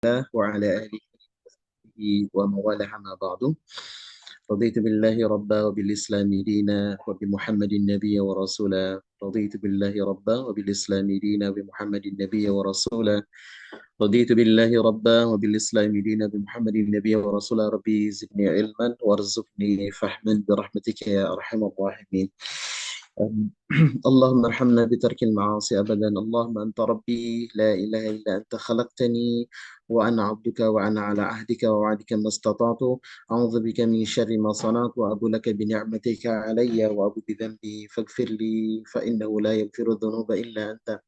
الله وعلى آله ومن والاه ما بعد. رضيت بالله ربا وبالإسلام دينا وبمحمد النبي ورسولا. رضيت بالله ربا وبالإسلام دينا وبمحمد النبي ورسولا. رضيت بالله ربا وبالإسلام دينا بمحمد النبي ورسولا. ربي زدني علما وارزقني فهما برحمتك يا أرحم الراحمين. أم- اللهم ارحمنا بترك المعاصي أبدا. اللهم أنت ربي لا إله إلا أنت خلقتني وأنا عبدك وأنا على عهدك ووعدك ما استطعت. أعوذ بك من شر ما صنعت وأبو لك بنعمتك علي وأبو بذنبي فاغفر لي فإنه لا يغفر الذنوب إلا أنت.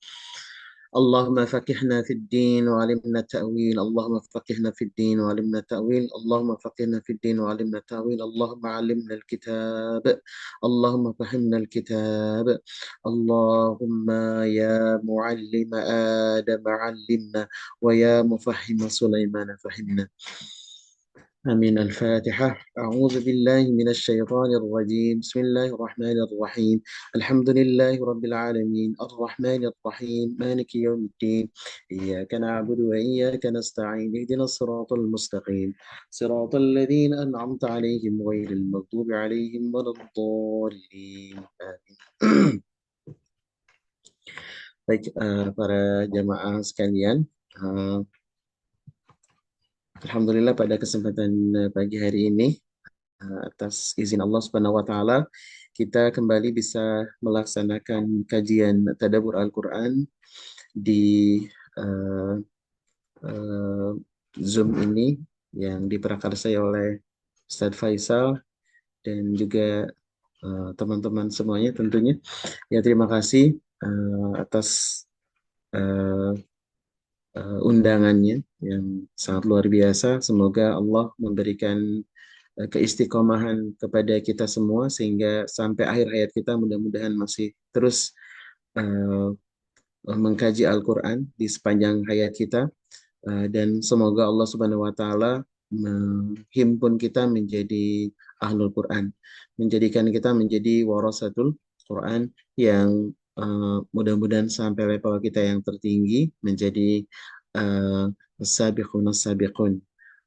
اللهم فقهنا في الدين وعلمنا التأويل. اللهم فقهنا في الدين وعلمنا التأويل. اللهم فقهنا في الدين وعلمنا التأويل. اللهم علمنا الكتاب. اللهم فهمنا الكتاب. اللهم يا معلم آدم علمنا ويا مفهم سليمان فهمنا. آمين. الفاتحة. أعوذ بالله من الشيطان الرجيم. بسم الله الرحمن الرحيم. الحمد لله رب العالمين الرحمن الرحيم مالك يوم الدين. إياك نعبد وإياك نستعين. اهدنا الصراط المستقيم صراط الذين أنعمت عليهم غير المغضوب عليهم ولا الضالين. آمين. Baik, para jamaah sekalian, eh, Alhamdulillah pada kesempatan pagi hari ini, atas izin Allah Subhanahu wa taala, kita kembali bisa melaksanakan kajian tadabbur Al-Qur'an di uh, uh, Zoom ini yang diprakarsai oleh Ustadz Faisal dan juga teman-teman semuanya tentunya. Ya, terima kasih atas uh, undangannya yang sangat luar biasa. Semoga Allah memberikan keistiqomahan kepada kita semua sehingga sampai akhir hayat kita mudah-mudahan masih terus uh, mengkaji Al-Quran di sepanjang hayat kita. Dan semoga Allah Subhanahu wa taala menghimpun kita menjadi ahlul Quran, menjadikan kita menjadi warasatul Quran yang mudah-mudahan sampai level kita yang tertinggi menjadi uh, sabiqun sabiqun.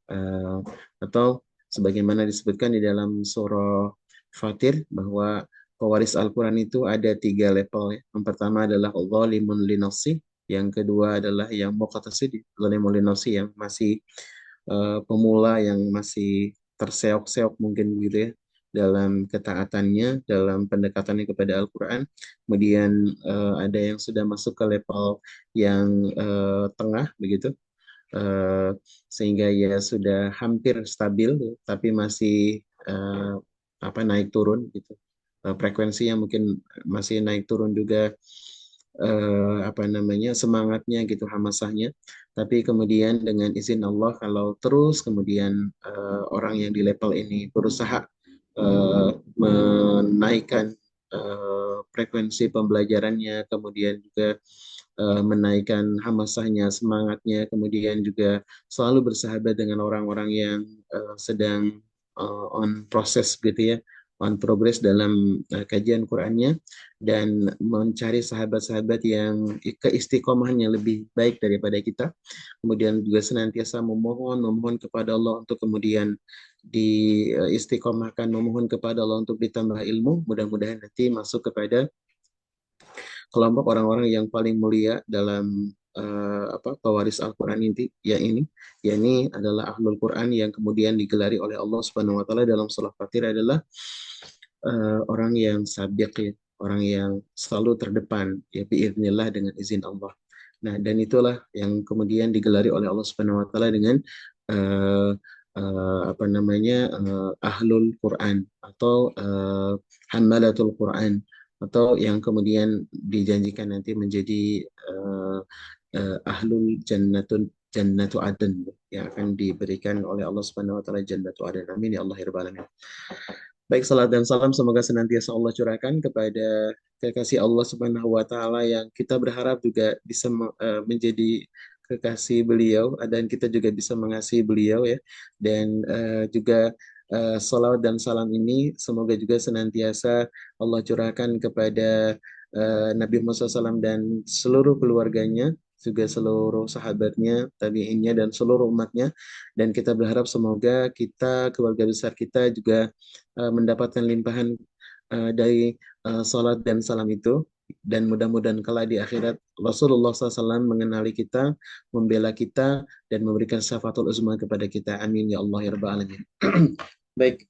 Uh, atau sebagaimana disebutkan di dalam surah Fatir bahwa pewaris Al-Quran itu ada tiga level. Yang pertama adalah zalimun linafsi, yang kedua adalah yang muqtasid, zalimun linafsi yang masih pemula, yang masih terseok-seok mungkin gitu ya dalam ketaatannya, dalam pendekatannya kepada Al-Quran. Kemudian ada yang sudah masuk ke level yang tengah begitu, eh, sehingga ya sudah hampir stabil tapi masih naik turun gitu. Frekuensinya mungkin masih naik turun juga, semangatnya gitu, hamasahnya. Tapi kemudian dengan izin Allah, kalau terus kemudian orang yang di level ini berusaha menaikkan frekuensi pembelajarannya, kemudian juga menaikkan hamasahnya, semangatnya, kemudian juga selalu bersahabat dengan orang-orang yang sedang on proses gitu ya, on progress dalam kajian Qurannya, dan mencari sahabat-sahabat yang keistiqomahannya lebih baik daripada kita. Kemudian juga senantiasa memohon kepada Allah untuk kemudian diistiqomahkan, memohon kepada Allah untuk ditambah ilmu. Mudah-mudahan nanti masuk kepada kelompok orang-orang yang paling mulia dalam pewaris Al-Quran ini, yakni adalah Ahlul Quran, yang kemudian digelari oleh Allah Subhanahu wa taala dalam surah Fatir adalah orang yang sabiq ya, orang yang selalu terdepan ya biiznillah, dengan izin Allah. Nah, dan itulah yang kemudian digelari oleh Allah Subhanahu wa taala dengan uh, Ahlul Quran atau Hammalatul Quran, atau yang kemudian dijanjikan nanti menjadi Ahlul Jannatu Aden, yang akan diberikan oleh Allah Subhanahu wa taala Jannatu Aden. Amin ya Allah ya rabbal alamin. Baik, salat dan salam semoga senantiasa Allah curahkan kepada kekasih Allah Subhanahu wa taala, yang kita berharap juga bisa menjadi kekasih beliau, dan kita juga bisa mengasihi beliau ya. Dan juga salawat dan salam ini semoga juga senantiasa Allah curahkan kepada Nabi Muhammad SAW dan seluruh keluarganya, juga seluruh sahabatnya, tabi'innya, dan seluruh umatnya. Dan kita berharap semoga kita, keluarga besar kita juga mendapatkan limpahan dari salat dan salam itu. Dan mudah-mudahan kala di akhirat Rasulullah SAW mengenali kita, membela kita, dan memberikan syafatul uzma kepada kita. Amin ya Allah ya Rabbal Alamin. Baik,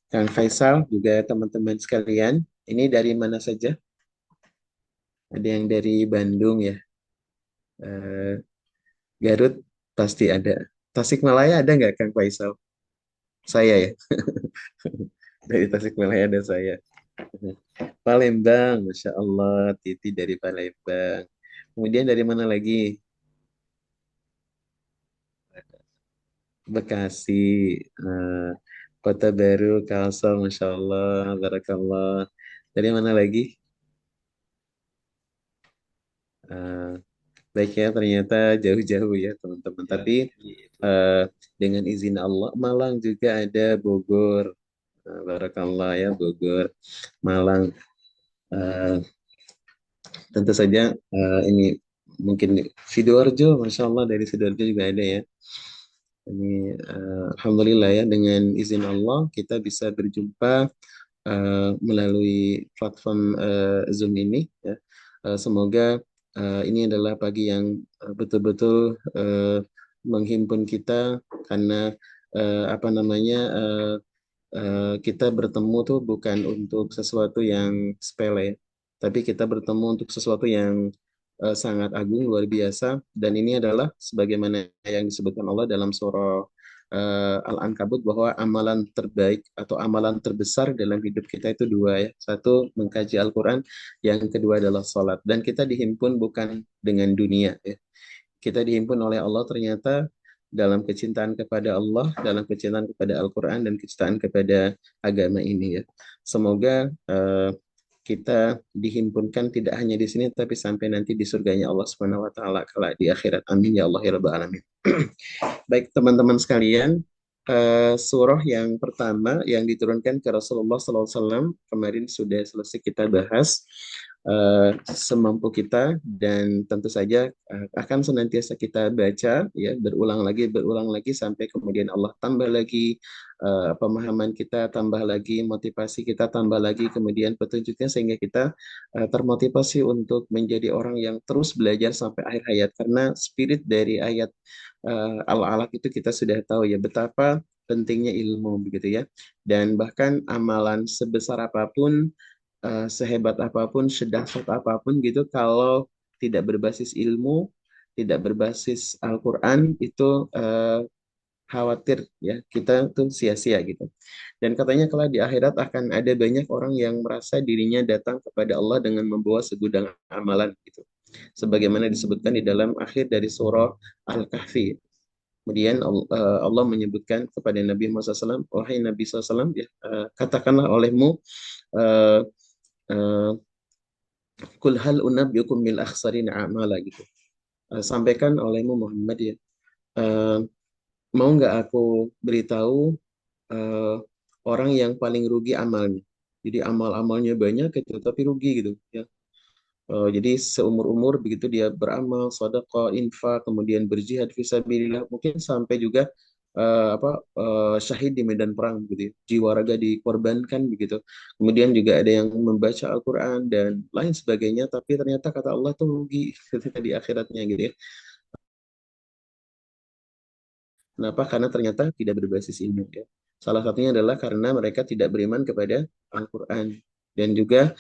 Kang Faisal, juga teman-teman sekalian, ini dari mana saja? Ada yang dari Bandung ya, Eh, Garut pasti ada. Tasikmalaya ada nggak Kang Faisal? Saya ya, dari Tasikmalaya ada saya. Palembang, Masya Allah, Titi dari Palembang. Kemudian dari mana lagi? Bekasi, eh, Kota Baru, Kalsel, Masya Allah, Barakallah. Dari mana lagi? Eh, Baik ya, ternyata jauh-jauh ya teman-teman. Tapi eh, dengan izin Allah, Malang juga ada, Bogor. Barakallah ya, Bogor, Malang. Eh, Tentu saja ini mungkin Sidoarjo, Masya Allah dari Sidoarjo juga ada ya. Ini Alhamdulillah ya, dengan izin Allah kita bisa berjumpa melalui platform Zoom ini ya. Semoga ini adalah pagi yang betul-betul menghimpun kita, karena apa namanya, kita bertemu tuh bukan untuk sesuatu yang sepele, tapi kita bertemu untuk sesuatu yang sangat agung, luar biasa. Dan ini adalah sebagaimana yang disebutkan Allah dalam surah Al-Ankabut, bahwa amalan terbaik atau amalan terbesar dalam hidup kita itu dua ya. Satu, mengkaji Al-Quran. Yang kedua adalah sholat. Dan kita dihimpun bukan dengan dunia ya. Kita dihimpun oleh Allah ternyata dalam kecintaan kepada Allah, dalam kecintaan kepada Al-Quran, dan kecintaan kepada agama ini ya. Semoga kita dihimpunkan tidak hanya di sini, tapi sampai nanti di surganya Allah Subhanahu wa taala kala di akhirat. Amin ya Allah ya rabbal alamin. Baik teman-teman sekalian, surah yang pertama yang diturunkan ke Rasulullah SAW kemarin sudah selesai kita bahas semampu kita, dan tentu saja akan senantiasa kita baca ya, berulang lagi sampai kemudian Allah tambah lagi pemahaman kita, tambah lagi motivasi kita, tambah lagi kemudian petunjuknya, sehingga kita termotivasi untuk menjadi orang yang terus belajar sampai akhir hayat. Karena spirit dari ayat Al-Alaq itu kita sudah tahu ya, betapa pentingnya ilmu begitu ya. Dan bahkan amalan sebesar apapun, sehebat apapun, sedahsyat apapun gitu, kalau tidak berbasis ilmu, tidak berbasis Al-Quran, itu khawatir ya kita tuh sia-sia gitu. Dan katanya kalau di akhirat akan ada banyak orang yang merasa dirinya datang kepada Allah dengan membawa segudang amalan gitu. Sebagaimana disebutkan di dalam akhir dari surah Al-Kahfi. Kemudian Allah menyebutkan kepada Nabi Muhammad SAW, wahai Nabi SAW, ya, katakanlah olehmu, uh, uh, kul hal unabbiukum bil akhsarin a'mala gitu. Sampaikan olehmu Muhammad ya, uh, mau nggak aku beritahu uh, orang yang paling rugi amalnya. Jadi amal-amalnya banyak gitu, tapi rugi gitu ya. Jadi seumur-umur begitu dia beramal, sedekah, infak, kemudian berjihad fisabilillah, mungkin sampai juga syahid di medan perang begitu ya. Jiwa raga dikorbankan begitu. Kemudian juga ada yang membaca Al-Qur'an dan lain sebagainya, tapi ternyata kata Allah tuh rugi ketika di akhiratnya gitu ya. Kenapa? Karena ternyata tidak berbasis ilmu ya. Salah satunya adalah karena mereka tidak beriman kepada Al-Quran, dan juga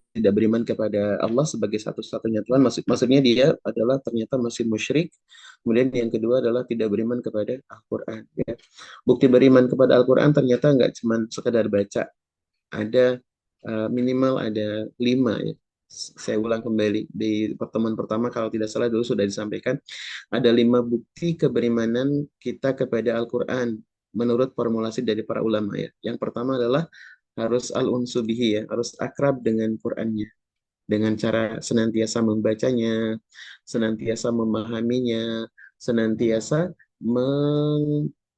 tidak beriman kepada Allah sebagai satu-satunya Tuhan. Maksudnya dia adalah ternyata masih musyrik. Kemudian yang kedua adalah tidak beriman kepada Al-Quran. Ya. Bukti beriman kepada Al-Quran ternyata nggak cuma sekedar baca, ada minimal ada 5 ya. Saya ulang kembali di pertemuan pertama kalau tidak salah dulu sudah disampaikan, ada 5 bukti keberimanan kita kepada Al-Quran menurut formulasi dari para ulama ya. Yang pertama adalah harus al-unsu bihi ya, harus akrab dengan Qurannya, dengan cara senantiasa membacanya, senantiasa memahaminya, senantiasa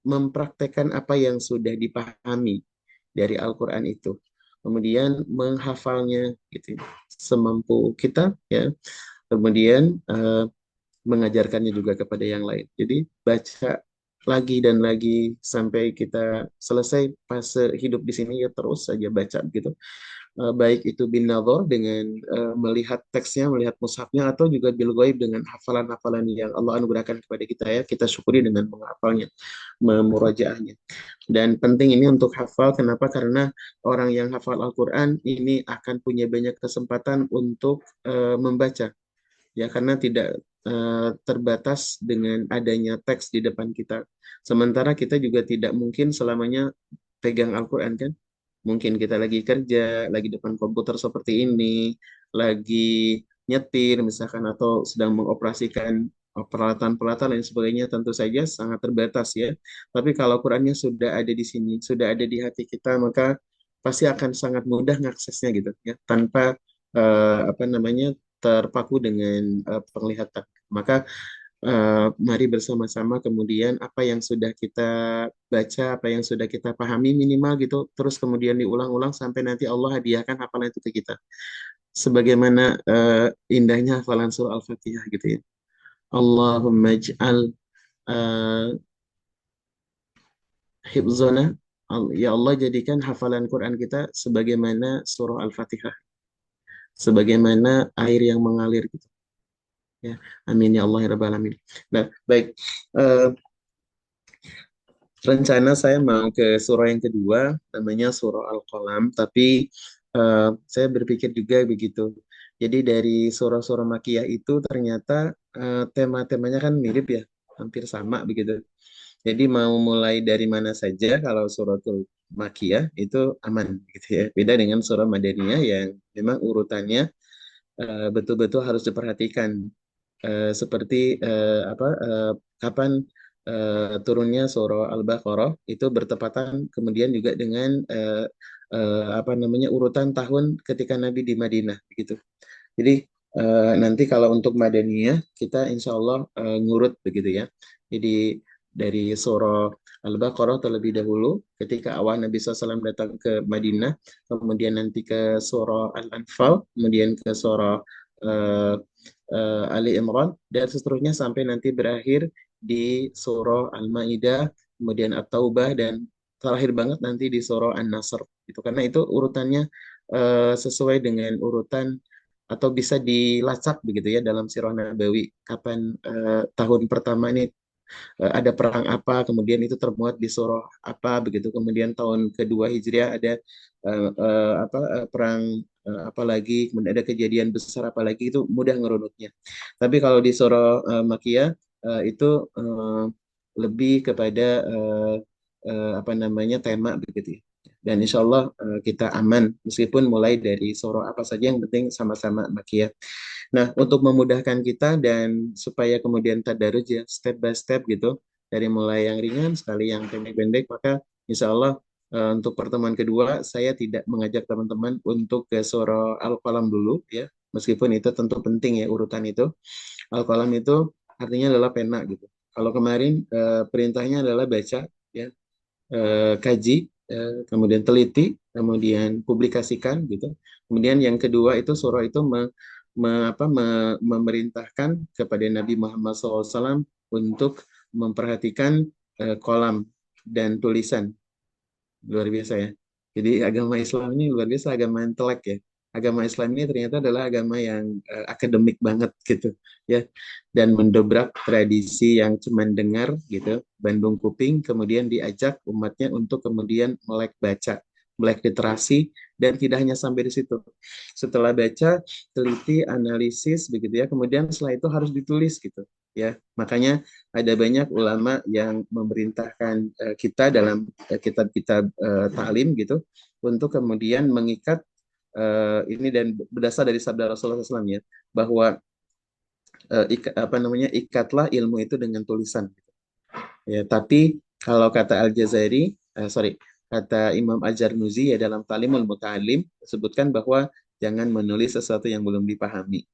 mempraktekkan apa yang sudah dipahami dari Al-Quran itu. Kemudian menghafalnya gitu, semampu kita ya, kemudian mengajarkannya juga kepada yang lain. Jadi baca lagi dan lagi sampai kita selesai fase hidup di sini ya terus saja baca gitu. Baik itu bin nadhar dengan melihat teksnya, melihat mushafnya atau juga bil ghaib dengan hafalan-hafalan yang Allah anugerahkan kepada kita ya, kita syukuri dengan menghafalnya, memurajaahnya. Dan penting ini untuk hafal, kenapa? Karena orang yang hafal Al-Qur'an ini akan punya banyak kesempatan untuk membaca ya karena tidak terbatas dengan adanya teks di depan kita. Sementara kita juga tidak mungkin selamanya pegang Al-Quran kan. Mungkin kita lagi kerja, lagi depan komputer seperti ini, lagi nyetir misalkan atau sedang mengoperasikan peralatan-peralatan dan sebagainya tentu saja sangat terbatas ya. Tapi kalau Qurannya sudah ada di sini, sudah ada di hati kita, maka pasti akan sangat mudah mengaksesnya gitu ya, tanpa apa namanya terpaku dengan penglihatan. Maka mari bersama-sama kemudian apa yang sudah kita baca, apa yang sudah kita pahami minimal gitu, terus kemudian diulang-ulang sampai nanti Allah hadiahkan hafalan itu ke kita. Sebagaimana indahnya hafalan surah Al-Fatihah gitu ya. Allahumma ij'al uh, hifzana, ya Allah jadikan hafalan Quran kita sebagaimana surah Al-Fatihah, sebagaimana air yang mengalir gitu. Ya, amin ya Allah ya Rabbal alamin. Nah, baik. Eh, Rencana saya mau ke surah yang kedua, namanya surah Al-Qalam, tapi saya berpikir juga begitu. Jadi dari surah-surah Makiyah itu ternyata tema-temanya kan mirip ya, hampir sama begitu. Jadi mau mulai dari mana saja kalau suratul Makiyah itu aman gitu ya. Beda dengan surah Madaniyah yang memang urutannya betul-betul harus diperhatikan. Seperti apa kapan turunnya surah Al-Baqarah itu bertepatan kemudian juga dengan apa namanya urutan tahun ketika Nabi di Madinah gitu. Jadi nanti kalau untuk Madaniyah kita insya Allah ngurut begitu ya. Jadi dari surah Al-Baqarah terlebih dahulu ketika awal Nabi SAW datang ke Madinah, kemudian nanti ke surah Al-Anfal, kemudian ke surah eh, Ali Imran, dan seterusnya sampai nanti berakhir di surah Al-Maidah, kemudian At-Taubah, dan terakhir banget nanti di surah An-Nasr. Itu karena itu urutannya sesuai dengan urutan atau bisa dilacak begitu ya dalam Sirah Nabawi kapan tahun pertama ini ada perang apa, kemudian itu termuat di surah apa begitu, kemudian tahun kedua Hijriah ada apa perang apa lagi, kemudian ada kejadian besar apa lagi, itu mudah ngerunutnya. Tapi kalau di surah Makiyah itu lebih kepada apa namanya tema begitu ya. Dan insya Allah kita aman meskipun mulai dari surah apa saja yang penting sama-sama Makiyah. Nah, untuk memudahkan kita dan supaya kemudian tadarus ya step by step gitu, dari mulai yang ringan sekali yang pendek-pendek, maka insya Allah untuk pertemuan kedua saya tidak mengajak teman-teman untuk ke surah Al-Qalam dulu ya, meskipun itu tentu penting ya urutan itu. Al-Qalam itu artinya adalah pena gitu. Kalau kemarin perintahnya adalah baca ya, kaji, kemudian teliti, kemudian publikasikan gitu. Kemudian yang kedua itu surah itu memerintahkan kepada Nabi Muhammad SAW untuk memperhatikan kolam dan tulisan. Luar biasa ya. Jadi agama Islam ini luar biasa, agama intelek ya. Agama Islam ini ternyata adalah agama yang akademik banget gitu ya, dan mendobrak tradisi yang cuman dengar gitu, bandung kuping, kemudian diajak umatnya untuk kemudian melek baca, melek literasi, dan tidak hanya sampai di situ. Setelah baca, teliti, analisis begitu ya, kemudian setelah itu harus ditulis gitu ya. Makanya ada banyak ulama yang memerintahkan kita dalam kitab-kitab ta'lim gitu untuk kemudian mengikat ini, dan berdasar dari sabda Rasulullah SAW ya, bahwa apa namanya ikatlah ilmu itu dengan tulisan ya. Tapi kalau kata Al-Jazari sorry, kata Imam Al-Jarnuzi ya dalam Talimul Muta'alim sebutkan bahwa jangan menulis sesuatu yang belum dipahami.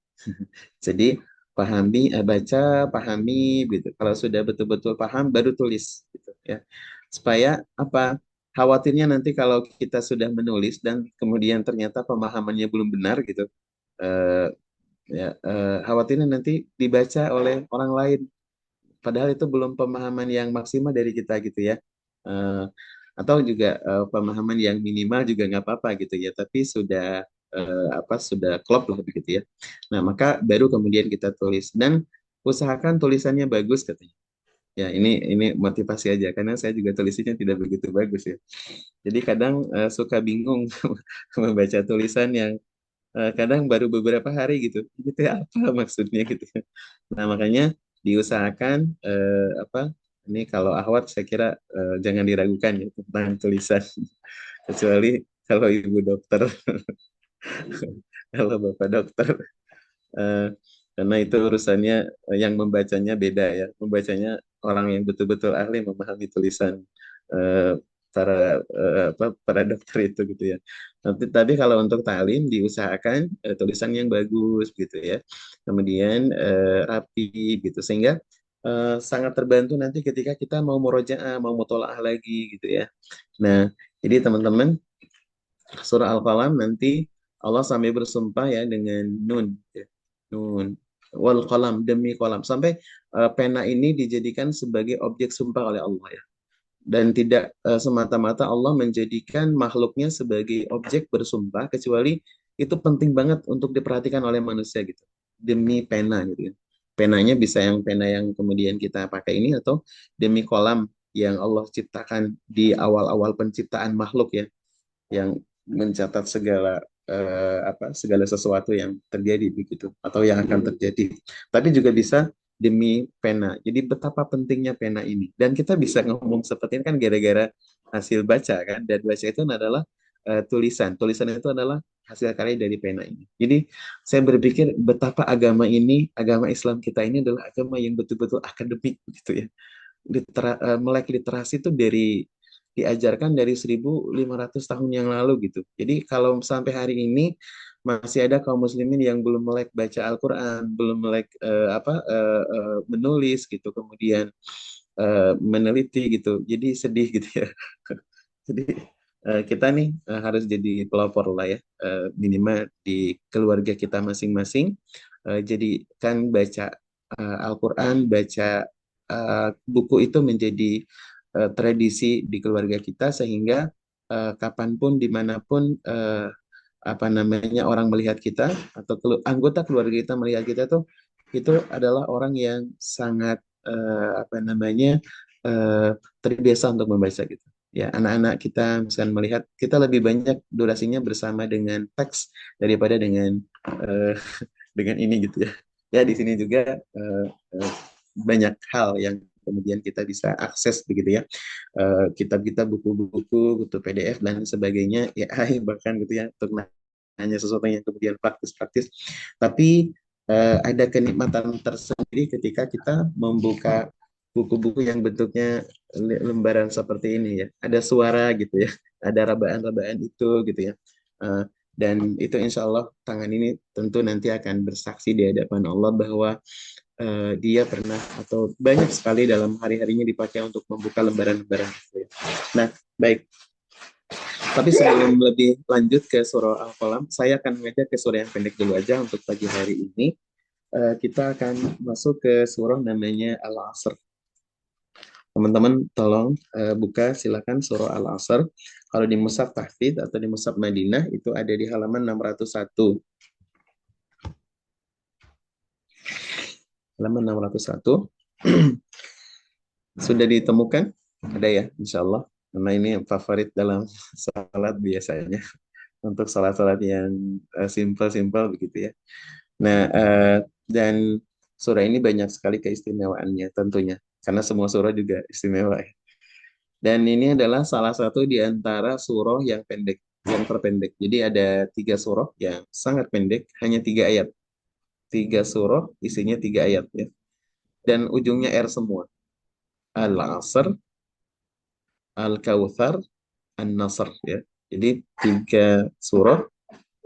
Jadi pahami, baca, pahami gitu. Kalau sudah betul-betul paham baru tulis gitu ya. Supaya apa? Khawatirnya nanti kalau kita sudah menulis dan kemudian ternyata pemahamannya belum benar gitu. eh, Ya, khawatirnya nanti dibaca oleh orang lain, padahal itu belum pemahaman yang maksimal dari kita gitu ya. Eh, atau juga pemahaman yang minimal juga nggak apa-apa gitu ya, tapi sudah sudah klop lah begitu ya. Nah, maka baru kemudian kita tulis dan usahakan tulisannya bagus katanya. Ya, ini motivasi aja karena saya juga tulisnya tidak begitu bagus ya. Jadi kadang suka bingung membaca tulisan yang kadang baru beberapa hari gitu. Gitu ya, apa maksudnya gitu. Nah, makanya diusahakan ini kalau ahwat saya kira jangan diragukan ya tentang tulisan kecuali kalau ibu dokter, kalau bapak dokter eh, karena itu urusannya yang membacanya beda ya. Membacanya orang yang betul-betul ahli memahami tulisan eh, para dokter itu gitu ya. Tapi kalau untuk talim diusahakan tulisan yang bagus gitu ya. Kemudian rapi gitu sehingga sangat terbantu nanti ketika kita mau murojaah, mau mutolaah lagi gitu ya. Nah, jadi teman-teman surah Al-Qalam nanti Allah sampai bersumpah ya dengan nun ya. Nun wal qalam demi qalam sampai pena ini dijadikan sebagai objek sumpah oleh Allah ya, dan tidak semata-mata Allah menjadikan makhluknya sebagai objek bersumpah kecuali itu penting banget untuk diperhatikan oleh manusia gitu, demi pena gitu ya. Penanya bisa yang pena yang kemudian kita pakai ini atau demi kolam yang Allah ciptakan di awal-awal penciptaan makhluk ya, yang mencatat segala sesuatu yang terjadi begitu atau yang akan terjadi. Tapi juga bisa demi pena. Jadi betapa pentingnya pena ini. Dan kita bisa ngomong seperti ini kan gara-gara hasil baca kan. Dan baca itu adalah tulisan. Tulisan itu adalah hasil karya dari pena ini. Jadi saya berpikir betapa agama ini, agama Islam kita ini adalah agama yang betul-betul akademik gitu ya. Melek literasi itu diajarkan dari 1.500 tahun yang lalu gitu. Jadi kalau sampai hari ini masih ada kaum muslimin yang belum melek baca Al-Quran, belum melek menulis gitu, kemudian meneliti gitu. Jadi sedih gitu ya. Jadi kita nih harus jadi pelopor lah ya, minimal di keluarga kita masing-masing. Jadi kan baca Al-Quran, baca buku itu menjadi tradisi di keluarga kita sehingga kapanpun, dimanapun apa namanya orang melihat kita atau anggota keluarga kita melihat kita tuh itu adalah orang yang sangat apa namanya eh, terbiasa untuk membaca gitu. Ya, anak-anak kita misalkan melihat kita lebih banyak durasinya bersama dengan teks daripada eh, dengan ini gitu ya. Ya, di sini juga banyak hal yang kemudian kita bisa akses begitu ya. Kitab-kitab, buku-buku, buku PDF dan sebagainya, ya bahkan gitu ya untuk hanya sesuatu yang kemudian praktis-praktis. Tapi ada kenikmatan tersendiri ketika kita membuka buku-buku yang bentuknya lembaran seperti ini ya. Ada suara gitu ya, ada rabaan-rabaan itu gitu ya. Eh, dan itu insya Allah tangan ini tentu nanti akan bersaksi di hadapan Allah bahwa dia pernah atau banyak sekali dalam hari-harinya dipakai untuk membuka lembaran-lembaran itu ya. Nah, baik. Tapi sebelum lebih lanjut ke surah Al-Qalam, saya akan mengajak ke surah yang pendek dulu aja untuk pagi hari ini. Kita akan masuk ke surah namanya Al-Asr. Teman-teman tolong buka silakan surah Al-Asr. Kalau di Mushaf Tahfidz atau di Mushaf Madinah itu ada di halaman 601. Halaman 601. Sudah ditemukan? Ada ya, insya Allah. Karena ini yang favorit dalam salat biasanya. Untuk salat-salat yang simple-simple begitu ya. Nah, dan surah ini banyak sekali keistimewaannya tentunya. Karena semua surah juga istimewa ya. Dan ini adalah salah satu di antara surah yang pendek, yang terpendek. Jadi ada 3 surah yang sangat pendek, hanya 3 ayat. 3 surah isinya 3 ayat ya. Dan ujungnya R semua. Al-Asr, Al-Kautsar, An-Nasr ya. Jadi 3 surah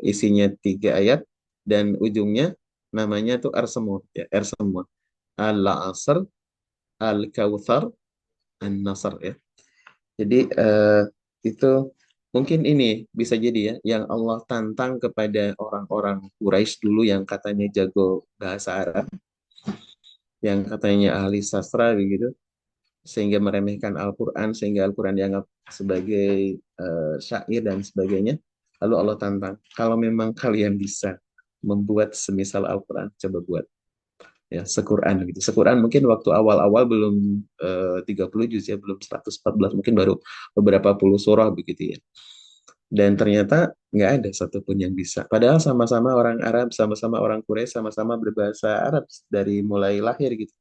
isinya 3 ayat dan ujungnya namanya tuh R semua ya, R semua. Al-Asr, Al-Kautsar, An-Nasr ya. Jadi itu Mungkin ini bisa jadi ya, yang Allah tantang kepada orang-orang Quraisy dulu yang katanya jago bahasa Arab, yang katanya ahli sastra begitu, sehingga meremehkan Al-Quran, sehingga Al-Quran dianggap sebagai syair dan sebagainya. Lalu Allah tantang, kalau memang kalian bisa membuat semisal Al-Quran, coba buat ya sequran gitu. Sequran mungkin waktu awal-awal belum 30 juz ya, belum 114, mungkin baru beberapa puluh surah begitu ya. Dan ternyata nggak ada satupun yang bisa. Padahal sama-sama orang Arab, sama-sama orang Quraisy, sama-sama berbahasa Arab dari mulai lahir gitu.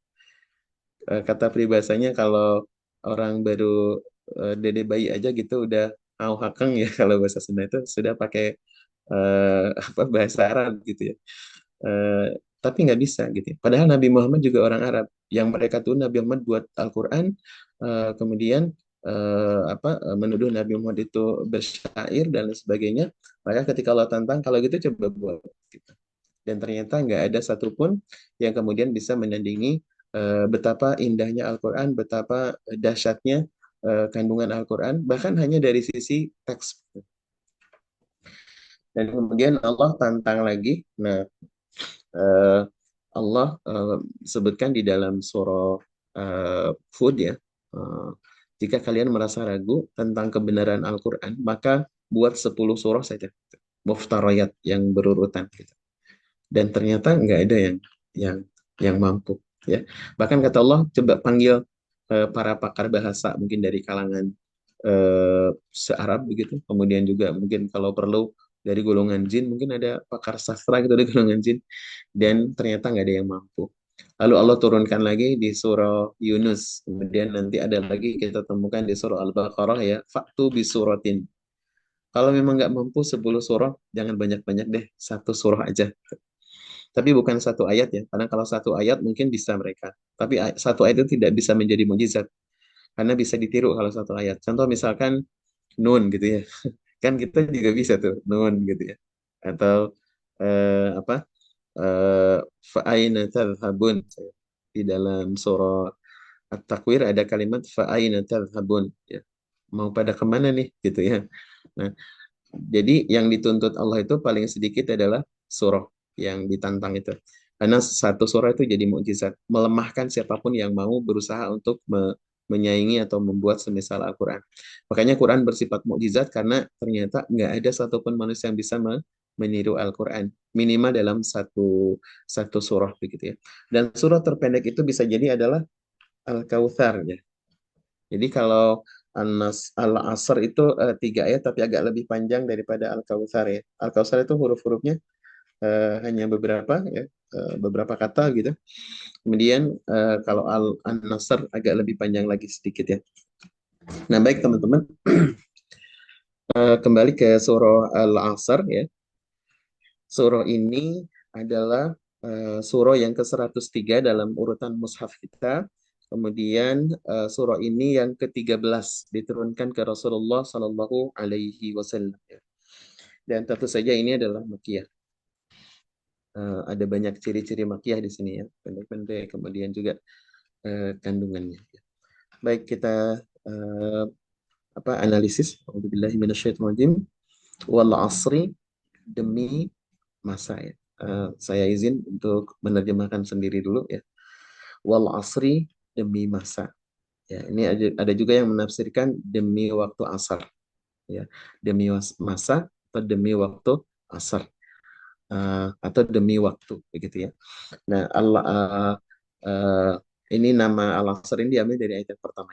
Kata peribahasanya kalau orang baru dede bayi aja gitu udah au hakeng ya kalau bahasa Sunda itu sudah pakai apa bahasa Arab gitu ya. Eh, tapi nggak bisa gitu ya. Padahal Nabi Muhammad juga orang Arab. Yang mereka tuh Nabi Muhammad buat Al-Quran, kemudian menuduh Nabi Muhammad itu bersyair dan lain sebagainya. Maka ketika Allah tantang, kalau gitu coba buat. Gitu. Dan ternyata nggak ada satupun yang kemudian bisa menandingi betapa indahnya Al-Quran, betapa dahsyatnya kandungan Al-Quran, bahkan hanya dari sisi teks. Dan kemudian Allah tantang lagi. Nah, eh, Allah sebutkan di dalam surah Hud ya, eh, jika kalian merasa ragu tentang kebenaran Al-Quran, maka buat 10 surah saja, muftarayat yang berurutan. Gitu. Dan ternyata nggak ada yang yang mampu. Ya, bahkan kata Allah, coba panggil para pakar bahasa mungkin dari kalangan se-Arab begitu, kemudian juga mungkin kalau perlu dari golongan jin, mungkin ada pakar sastra gitu dari golongan jin, dan ternyata nggak ada yang mampu. Lalu Allah turunkan lagi di surah Yunus, kemudian nanti ada lagi kita temukan di surah Al-Baqarah ya, faktu bisuratin. Kalau memang nggak mampu 10 surah, jangan banyak-banyak deh, satu surah aja. Tapi bukan satu ayat ya, karena kalau satu ayat mungkin bisa mereka. Tapi satu ayat itu tidak bisa menjadi mukjizat, karena bisa ditiru kalau satu ayat. Contoh misalkan nun gitu ya, kan kita juga bisa tuh nun gitu ya. Atau apa? Fa'aina tadhhabun. Di dalam surah At-Takwir ada kalimat fa'aina tadhhabun. Ya. Mau pada kemana nih gitu ya. Nah, jadi yang dituntut Allah itu paling sedikit adalah surah yang ditantang itu. Karena satu surah itu jadi mukjizat, melemahkan siapapun yang mau berusaha untuk menyaingi atau membuat semisal Al-Quran. Makanya Quran bersifat mukjizat karena ternyata nggak ada satupun manusia yang bisa meniru Al-Quran. Minimal dalam satu surah begitu ya. Dan surah terpendek itu bisa jadi adalah Al-Kautsar ya. Jadi kalau Al-Asr itu 3 ayat tapi agak lebih panjang daripada Al-Kautsar ya. Al-Kautsar itu huruf-hurufnya hanya beberapa ya, beberapa kata gitu. Kemudian kalau An-Nasr agak lebih panjang lagi sedikit ya. Nah, baik teman-teman, kembali ke surah Al-Asr ya. Surah ini adalah surah yang ke-103 dalam urutan mushaf kita. Kemudian surah ini yang ke-13 diturunkan ke Rasulullah Sallallahu Alaihi Wasallam. Dan tentu saja ini adalah Makkiyah. Ada banyak ciri-ciri Makkiyah di sini ya, pendek-pendek, kemudian juga kandungannya. Baik kita analisis. Alhamdulillah minasyaitonirrajim. Wal asri, demi masa ya. Saya izin untuk menerjemahkan sendiri dulu ya. Wal asri, demi masa. Ya, ini ada juga yang menafsirkan demi waktu asar ya. Demi masa atau demi waktu asar. Atau demi waktu begitu ya. Nah, Allah ini nama al-asr ini diambil dari ayat yang pertama.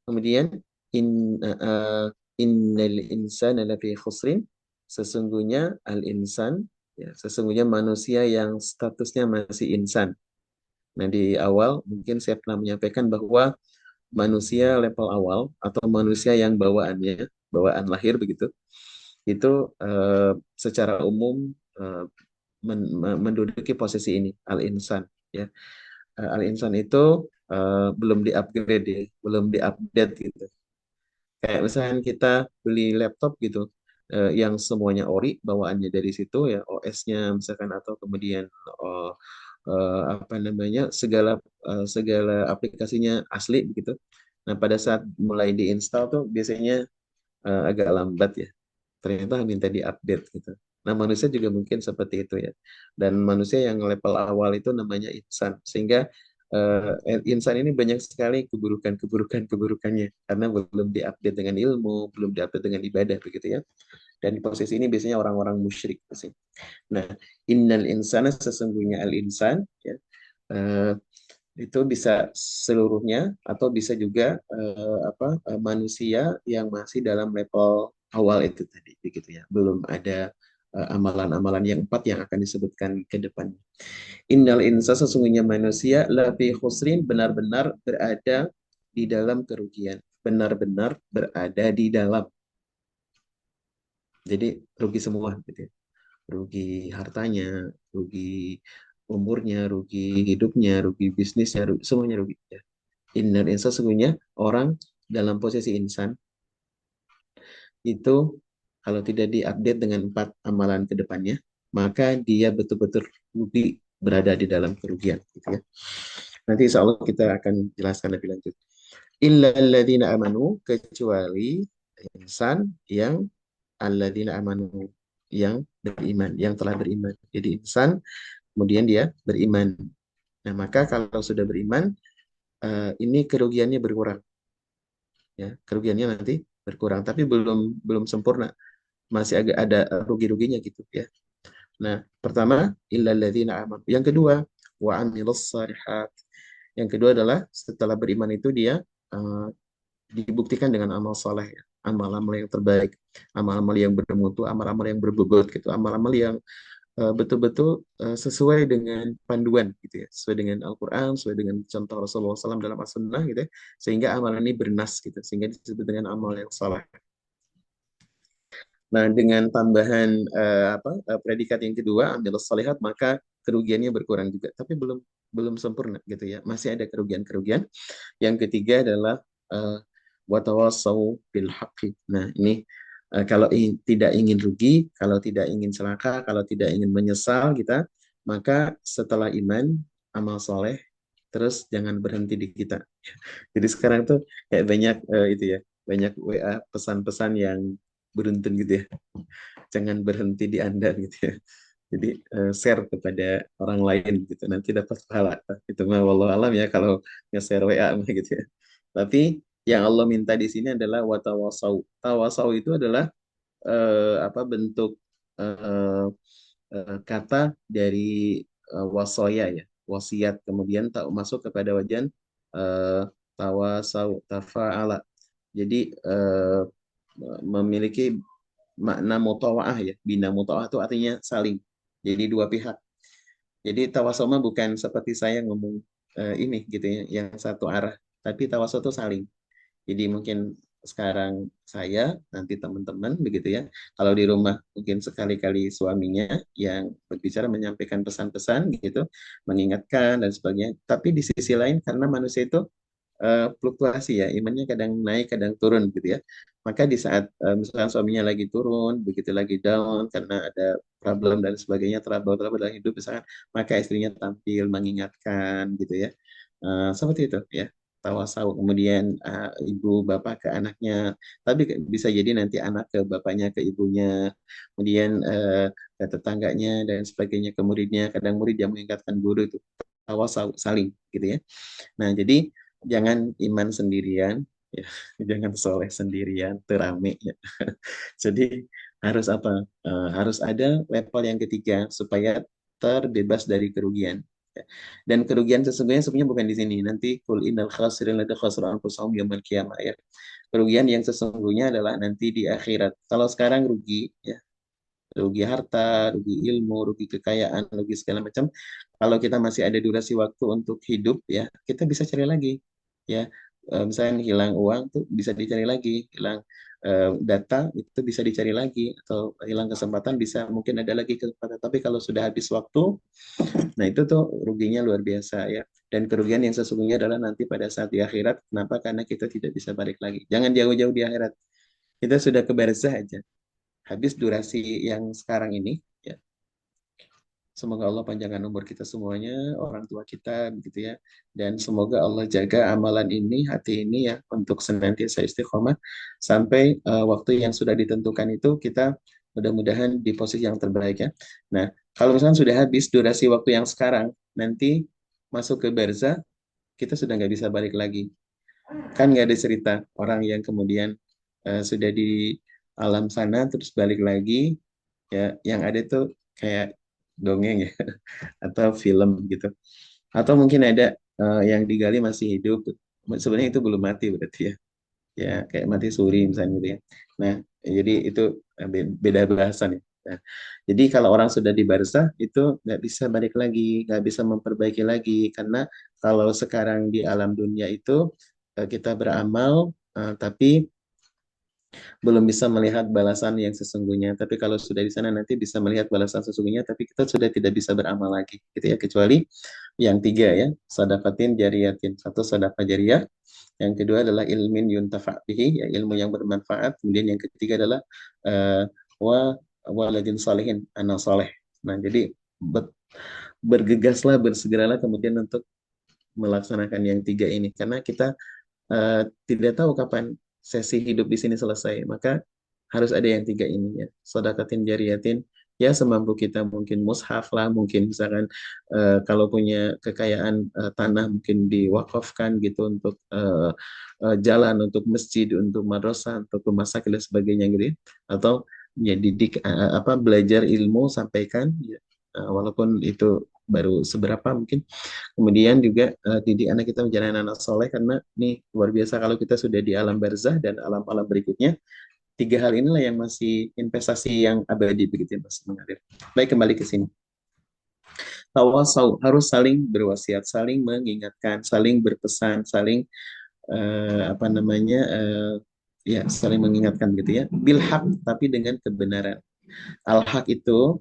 Kemudian in innal insana lafi khusrin, sesungguhnya al-insan ya, sesungguhnya manusia yang statusnya masih insan. Nah, di awal mungkin saya pernah menyampaikan bahwa manusia level awal atau manusia yang bawaan lahir begitu, itu secara umum eh, menduduki posisi ini al-insan ya. Al-insan itu belum di-upgrade ya, belum di-update gitu. Kayak misalnya kita beli laptop gitu, yang semuanya ori, bawaannya dari situ ya, OS-nya misalkan atau kemudian oh, apa namanya segala aplikasinya asli begitu. Nah pada saat mulai diinstal tuh biasanya agak lambat ya. Ternyata minta diupdate gitu. Nah, manusia juga mungkin seperti itu ya. Dan manusia yang level awal itu namanya insan. Sehingga insan ini banyak sekali keburukannya karena belum diupdate dengan ilmu, belum diupdate dengan ibadah begitu ya. Dan di posisi ini biasanya orang-orang musyrik sih. Nah, innal insana sesungguhnya al-insan ya, eh, itu bisa seluruhnya atau bisa juga manusia yang masih dalam level awal itu tadi begitu ya, belum ada amalan-amalan yang empat yang akan disebutkan ke depan. Innal insa sesungguhnya manusia lafi khusrin benar-benar berada di dalam kerugian, benar-benar berada di dalam, jadi rugi semua gitu ya. Rugi hartanya, rugi umurnya, rugi hidupnya, rugi bisnisnya, semuanya rugi ya. Innal insan sesungguhnya orang dalam posisi insan itu kalau tidak diupdate dengan empat amalan ke depannya, maka dia betul-betul rugi, berada di dalam kerugian gitu ya. Nanti insya Allah kita akan jelaskan lebih lanjut. Illa alladzina amanu, kecuali insan yang alladzina amanu, yang beriman, yang telah beriman. Jadi insan kemudian dia beriman. Nah, maka kalau sudah beriman, ini kerugiannya berkurang ya, kerugiannya nanti berkurang tapi belum belum sempurna, masih agak ada rugi-ruginya gitu ya. Nah, pertama illal ladzina amanu, yang kedua wa amilus shalihat, yang kedua adalah setelah beriman itu dia uh, dibuktikan dengan amal soleh ya. Amal-amal yang terbaik, amal-amal yang bermutu, amal-amal yang berbobot gitu, amal-amal yang betul-betul sesuai dengan panduan gitu ya, sesuai dengan Al-Quran, sesuai dengan contoh Rasulullah SAW dalam As-Sunnah gitu ya, sehingga amal ini bernas gitu, sehingga disebut dengan amal yang salah. Nah, dengan tambahan predikat yang kedua, ambil salihat, maka kerugiannya berkurang juga, tapi belum belum sempurna gitu ya, masih ada kerugian-kerugian. Yang ketiga adalah uh, watawasau bil haqqi. Nah, ini kalau tidak ingin rugi, kalau tidak ingin celaka, kalau tidak ingin menyesal kita, maka setelah iman, amal soleh, terus jangan berhenti di kita. Jadi sekarang tuh kayak banyak itu ya, banyak WA pesan-pesan yang beruntun gitu ya. Jangan berhenti di Anda gitu ya. Jadi share kepada orang lain gitu, nanti dapat pahala. Itu mah wallahu alam ya kalau nge-share WA mah gitu ya. Tapi yang Allah minta di sini adalah watawasau. Tawasau itu adalah bentuk eh, kata dari wasoya ya, wasiat, kemudian tak masuk kepada wajan eh, tawasau tafa'ala. Jadi memiliki makna mutawaah ya. Bina mutawaah itu artinya saling. Jadi dua pihak. Jadi tawasoma bukan seperti saya ngomong ini gitu ya, yang satu arah. Tapi tawasul itu saling. Jadi mungkin sekarang saya, nanti teman-teman begitu ya. Kalau di rumah mungkin sekali-kali suaminya yang berbicara menyampaikan pesan-pesan gitu, mengingatkan dan sebagainya. Tapi di sisi lain karena manusia itu fluktuasi ya, imannya kadang naik, kadang turun gitu ya. Maka di saat misalkan suaminya lagi turun, begitu lagi down karena ada problem dan sebagainya, trouble-trouble dalam hidup misalkan, maka istrinya tampil mengingatkan gitu ya. Seperti itu ya. Tawasau, kemudian ibu bapak ke anaknya, tapi bisa jadi nanti anak ke bapaknya, ke ibunya, kemudian ke tetangganya dan sebagainya, ke muridnya, kadang murid yang mengingatkan guru itu tawasau saling gitu ya. Nah, jadi jangan iman sendirian, ya. Jangan soleh sendirian, terame ya. Jadi harus apa? Harus ada level yang ketiga supaya terbebas dari kerugian. Ya. Dan kerugian sesungguhnya bukan di sini. Nanti kul innal khasirin ladzina khasiru anfusahum yaumil qiyamah ya. Kerugian yang sesungguhnya adalah nanti di akhirat. Kalau sekarang rugi, ya, rugi harta, rugi ilmu, rugi kekayaan, rugi segala macam. Kalau kita masih ada durasi waktu untuk hidup, ya kita bisa cari lagi, ya. Misalnya hilang uang tuh bisa dicari lagi, hilang data itu bisa dicari lagi, atau hilang kesempatan bisa mungkin ada lagi kesempatan. Tapi kalau sudah habis waktu, nah itu tuh ruginya luar biasa ya. Dan kerugian yang sesungguhnya adalah nanti pada saat di akhirat. Kenapa? Karena kita tidak bisa balik lagi. Jangan jauh-jauh di akhirat. Kita sudah ke barzah aja, habis durasi yang sekarang ini ya, Semoga Allah panjangkan umur kita semuanya, orang tua kita, begitu ya. Dan semoga Allah jaga amalan ini, hati ini ya, untuk senantiasa istiqomah sampai waktu yang sudah ditentukan itu kita mudah-mudahan di posisi yang terbaik ya. Nah, kalau misalnya sudah habis durasi waktu yang sekarang, nanti masuk ke barzah, kita sudah nggak bisa balik lagi. Kan nggak ada cerita orang yang kemudian sudah di alam sana terus balik lagi, ya yang ada tuh kayak dongeng ya atau film gitu, atau mungkin ada yang digali masih hidup, sebenarnya itu belum mati berarti ya, ya kayak mati suri misalnya gitu ya. Nah, jadi itu beda bahasan ya. Nah, jadi kalau orang sudah di barzah itu nggak bisa balik lagi, nggak bisa memperbaiki lagi, karena kalau sekarang di alam dunia itu kita beramal, tapi belum bisa melihat balasan yang sesungguhnya. Tapi kalau sudah di sana nanti bisa melihat balasan sesungguhnya, tapi kita sudah tidak bisa beramal lagi, gitu ya. Kecuali yang tiga ya, sadaqatin jariyatin. Satu sadaqah jariyah, yang kedua adalah ilmin yuntafa bihi, ya, ilmu yang bermanfaat. Kemudian yang ketiga adalah uh, wa waladin salihin, anak saleh. Nah, jadi bergegaslah, bersegeralah kemudian untuk melaksanakan yang tiga ini, karena kita tidak tahu kapan sesi hidup di sini selesai, maka harus ada yang tiga ini ya. Sedekatin jariyatin, ya semampu kita, mungkin mushaf lah, mungkin misalkan kalau punya kekayaan tanah mungkin diwakafkan gitu untuk jalan, untuk masjid, untuk madrasah, untuk rumah sakit dan sebagainya gitu ya. Atau ya didik apa belajar ilmu sampaikan ya. Walaupun itu baru seberapa mungkin. Kemudian juga didik anak kita menjadi anak soleh, karena nih luar biasa kalau kita sudah di alam barzah dan alam-alam berikutnya, tiga hal inilah yang masih investasi yang abadi begitu ya Mas Mengalir. Baik, kembali ke sini. Tawasau, harus saling berwasiat, saling mengingatkan, saling berpesan, saling apa namanya ya saling mengingatkan gitu ya. Bilhaq, tapi dengan kebenaran. Al-haq itu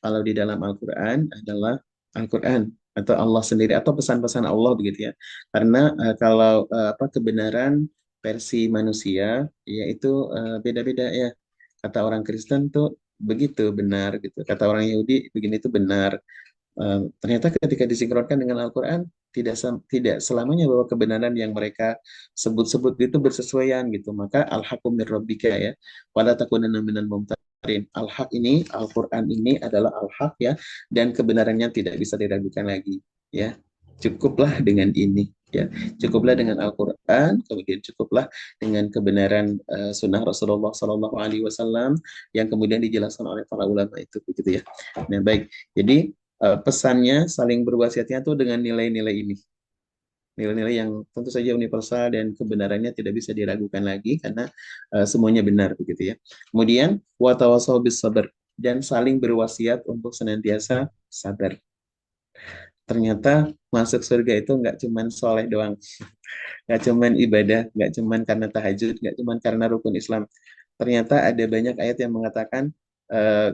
kalau di dalam Al-Quran adalah Al-Quran atau Allah sendiri atau pesan-pesan Allah begitu ya. Karena kalau apa kebenaran versi manusia yaitu beda-beda ya. Kata orang Kristen tuh begitu benar gitu. Kata orang Yahudi begini tuh benar. Ternyata ketika disinkronkan dengan Al-Quran tidak selamanya bahwa kebenaran yang mereka sebut-sebut itu bersesuaian gitu. Maka al-haqqu mir rabbika ya, wala takunanna minal mumtarin. Al-haq ini, Al-Quran ini adalah al-haq ya, dan kebenarannya tidak bisa diragukan lagi ya. Cukuplah dengan ini ya, cukuplah dengan Al-Quran, kemudian cukuplah dengan kebenaran sunnah Rasulullah Sallallahu Alaihi Wasallam yang kemudian dijelaskan oleh para ulama itu begitu ya. Nah baik, jadi pesannya saling berwasiatnya tuh dengan nilai-nilai ini. Nilai-nilai yang tentu saja universal dan kebenarannya tidak bisa diragukan lagi karena semuanya benar begitu ya. Kemudian watawasau bis sabar, dan saling berwasiat untuk senantiasa sabar. Ternyata masuk surga itu nggak cuman soleh doang, nggak cuman ibadah, nggak cuman karena tahajud, nggak cuman karena rukun Islam. Ternyata ada banyak ayat yang mengatakan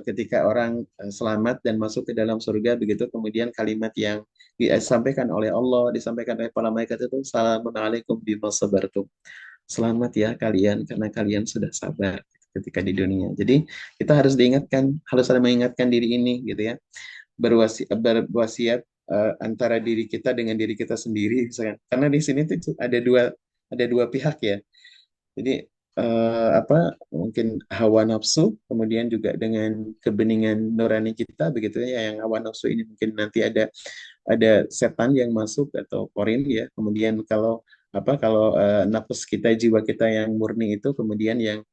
ketika orang selamat dan masuk ke dalam surga begitu, kemudian kalimat yang disampaikan oleh Allah, disampaikan oleh para malaikat itu, Assalamualaikum bima sabartum. Selamat ya kalian karena kalian sudah sabar ketika di dunia. Jadi kita harus diingatkan, harus ada mengingatkan diri ini gitu ya, berwasiat antara diri kita dengan diri kita sendiri misalkan. Karena di sini tuh ada dua pihak ya. Jadi apa mungkin hawa nafsu, kemudian juga dengan kebeningan nurani kita begitu ya. Yang hawa nafsu ini mungkin nanti ada setan yang masuk atau korin ya. Kemudian kalau apa kalau nafsu kita, jiwa kita yang murni itu kemudian yang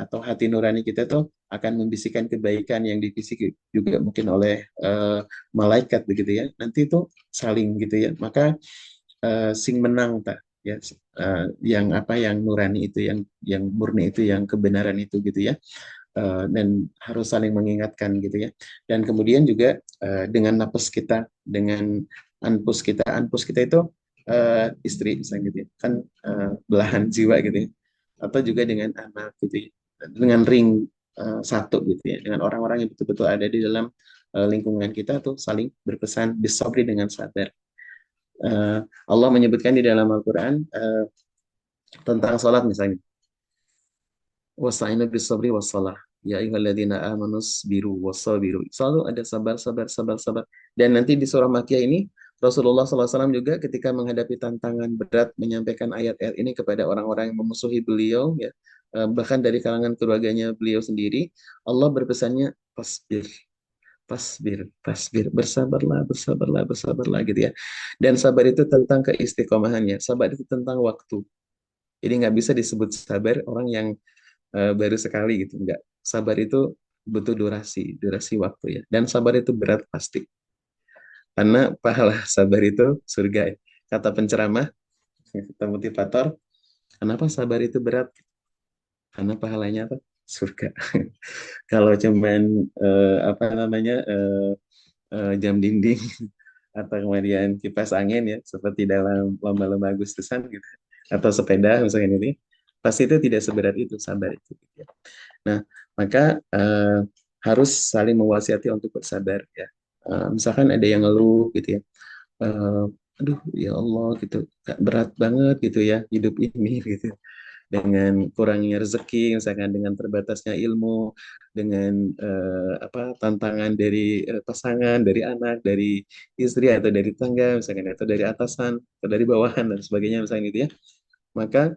atau hati nurani kita tuh akan membisikkan kebaikan yang dibisiki juga mungkin oleh malaikat begitu ya. Nanti itu saling gitu ya. Maka sing menang tak ya, yang apa yang nurani itu, yang murni itu, yang kebenaran itu gitu ya. Dan harus saling mengingatkan gitu ya. Dan kemudian juga dengan nafas kita, dengan anpus kita itu istri misalnya gitu ya. Kan belahan jiwa gitu ya. Atau juga dengan anak gitu ya. Dengan ring satu gitu ya. Dengan orang-orang yang betul-betul ada di dalam lingkungan kita tuh saling berpesan bisabri dengan sabar. Allah menyebutkan di dalam Al-Quran tentang salat misalnya. Wasta'inu bis sabri was salah. Ya ayyuhalladzina amanus biru wasabiru. Selalu ada sabar, sabar, sabar, sabar. Dan nanti di surah Makkiyah ini Rasulullah SAW juga ketika menghadapi tantangan berat menyampaikan ayat-ayat ini kepada orang-orang yang memusuhi beliau, ya, bahkan dari kalangan keluarganya beliau sendiri, Allah berpesannya pasbir, pasbir, pasbir, bersabarlah, bersabarlah, bersabarlah gitu ya. Dan sabar itu tentang keistiqomahannya, sabar itu tentang waktu. Jadi nggak bisa disebut sabar orang yang baru sekali gitu, enggak. Sabar itu butuh durasi, durasi waktu ya. Dan sabar itu berat pasti. Karena pahala sabar itu surga ya. Kata penceramah, kata motivator, kenapa sabar itu berat? Karena pahalanya apa? Surga. Kalau cuman apa namanya jam dinding atau kemudian kipas angin ya, seperti dalam lomba-lomba Agustusan gitu, atau sepeda misalnya ini, pasti itu tidak seberat itu sabar itu. Gitu ya. Nah, maka harus saling mewasiati untuk bersabar ya. Misalkan ada yang ngeluh gitu ya, eh, aduh ya Allah gitu, Kak, berat banget gitu ya hidup ini gitu. Dengan kurangnya rezeki, misalkan dengan terbatasnya ilmu, dengan apa tantangan dari pasangan, dari anak, dari istri atau dari tangga, misalkan atau dari atasan atau dari bawahan dan sebagainya misalnya gitu ya. Maka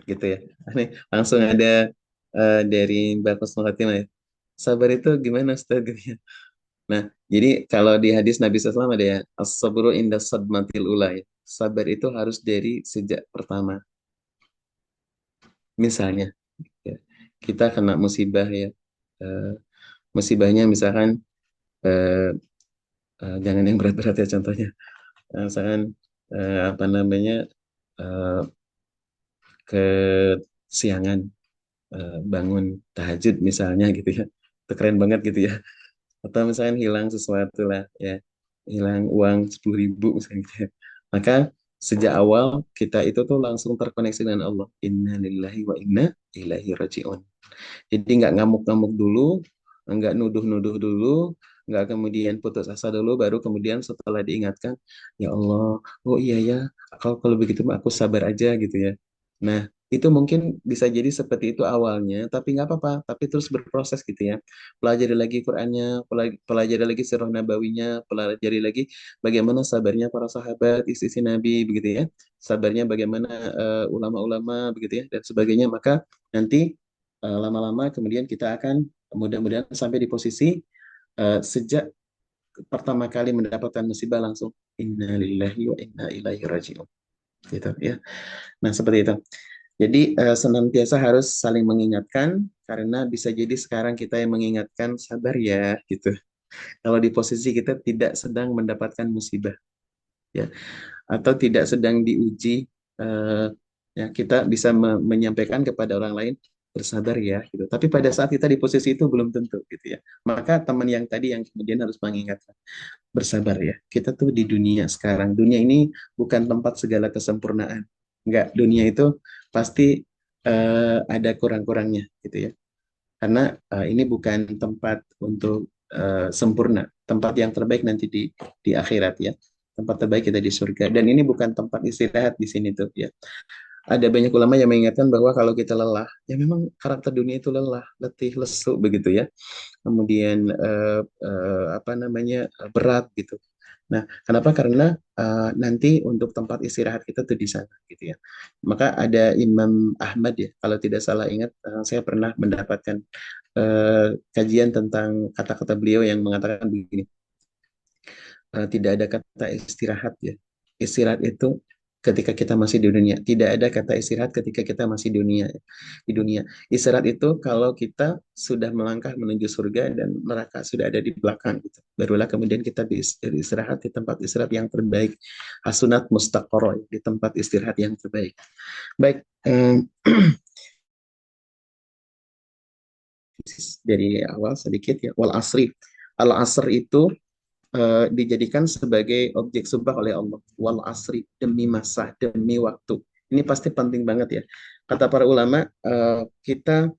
gitu ya. Ini langsung ada dari Mbak Kusnul Khotimah ya. Sabar itu gimana Ustaz? Gitu ya. Nah, jadi kalau di hadis Nabi SAW ada ya, as-sabru inda sadmatil ula ya. Sabar itu harus dari sejak pertama. Misalnya, ya, kita kena musibah ya. Eh, musibahnya misalkan, eh, jangan yang berat-berat ya contohnya. Misalkan, apa namanya, eh, kesiangan, bangun tahajud misalnya gitu ya. Itu keren banget gitu ya. Atau misalkan hilang sesuatu lah ya, hilang uang 10.000 misalnya gitu ya. Maka sejak awal kita itu tuh langsung terkoneksi dengan Allah, inna lillahi wa inna ilaihi rajiun. Jadi nggak ngamuk-ngamuk dulu, nggak nuduh-nuduh dulu, nggak kemudian putus asa dulu, baru kemudian setelah diingatkan, ya Allah, oh iya ya, kalau begitu mah aku sabar aja gitu ya. Nah, itu mungkin bisa jadi seperti itu awalnya, tapi nggak apa-apa, tapi terus berproses gitu ya. Pelajari lagi Qur'annya, pelajari lagi sirah nabawinya, pelajari lagi bagaimana sabarnya para sahabat, istri Nabi begitu ya. Sabarnya bagaimana ulama-ulama begitu ya, dan sebagainya. Maka nanti lama-lama kemudian kita akan mudah-mudahan sampai di posisi sejak pertama kali mendapatkan musibah langsung inna lillahi wa inna ilaihi rajiun gitu ya. Nah, seperti itu. Jadi senantiasa harus saling mengingatkan karena bisa jadi sekarang kita yang mengingatkan sabar ya gitu. Kalau di posisi kita tidak sedang mendapatkan musibah ya atau tidak sedang diuji, eh, ya kita bisa menyampaikan kepada orang lain bersabar ya gitu. Tapi pada saat kita di posisi itu belum tentu gitu ya. Maka teman yang tadi yang kemudian harus mengingatkan bersabar ya. Kita tuh di dunia sekarang. Dunia ini bukan tempat segala kesempurnaan. Enggak, dunia itu pasti ada kurang-kurangnya gitu ya. Karena ini bukan tempat untuk sempurna. Tempat yang terbaik nanti di akhirat ya. Tempat terbaik kita di surga. Dan ini bukan tempat istirahat di sini tuh ya. Ada banyak ulama yang mengingatkan bahwa kalau kita lelah, ya memang karakter dunia itu lelah, letih, lesu begitu ya. Kemudian apa namanya berat gitu. Nah, kenapa? Karena nanti untuk tempat istirahat kita tuh di sana gitu ya. Maka ada Imam Ahmad ya, kalau tidak salah ingat, saya pernah mendapatkan kajian tentang kata-kata beliau yang mengatakan begini, tidak ada kata istirahat ya. Istirahat itu ketika kita masih di dunia. Tidak ada kata istirahat ketika kita masih di dunia. Istirahat itu kalau kita sudah melangkah menuju surga dan neraka sudah ada di belakang gitu. Barulah kemudian kita beristirahat di tempat istirahat yang terbaik. Hasunat mustaqoroh di tempat istirahat yang terbaik. Baik, dari awal sedikit ya. Wal asri. Al asr itu dijadikan sebagai objek sumpah oleh Allah. Wal asri, demi masa, demi waktu. Ini pasti penting banget ya. Kata para ulama, kita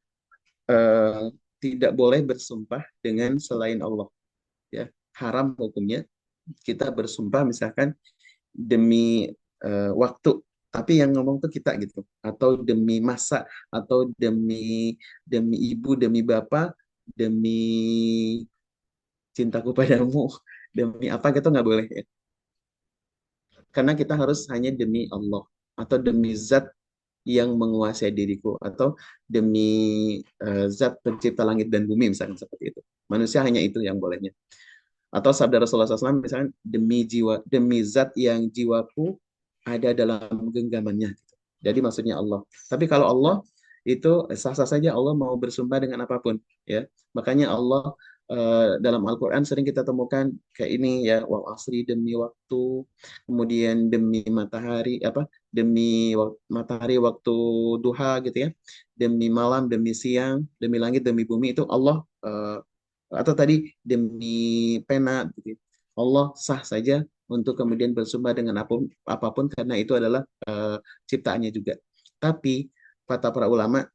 eh, tidak boleh bersumpah dengan selain Allah. Ya, haram hukumnya kita bersumpah misalkan demi waktu. tapi yang ngomong tuh kita gitu, atau demi masa, atau demi demi ibu, demi bapak, demi cintaku padamu, demi apa gitu nggak boleh ya. Karena kita harus hanya demi Allah atau demi zat yang menguasai diriku atau demi zat pencipta langit dan bumi misalkan seperti itu. Manusia hanya itu yang bolehnya. Atau sabda Rasulullah SAW misalkan demi jiwa, demi zat yang jiwaku ada dalam genggamannya. Jadi maksudnya Allah. Tapi kalau Allah itu sah-sah saja Allah mau bersumpah dengan apapun, ya. Makanya Allah dalam Al-Qur'an sering kita temukan kayak ini ya, wal asri demi waktu, kemudian demi matahari apa? Demi matahari waktu duha gitu ya. Demi malam, demi siang, demi langit, demi bumi itu Allah atau tadi demi pena gitu ya. Allah sah saja untuk kemudian bersumpah dengan apapun, apapun karena itu adalah ciptaannya juga. Tapi kata para ulama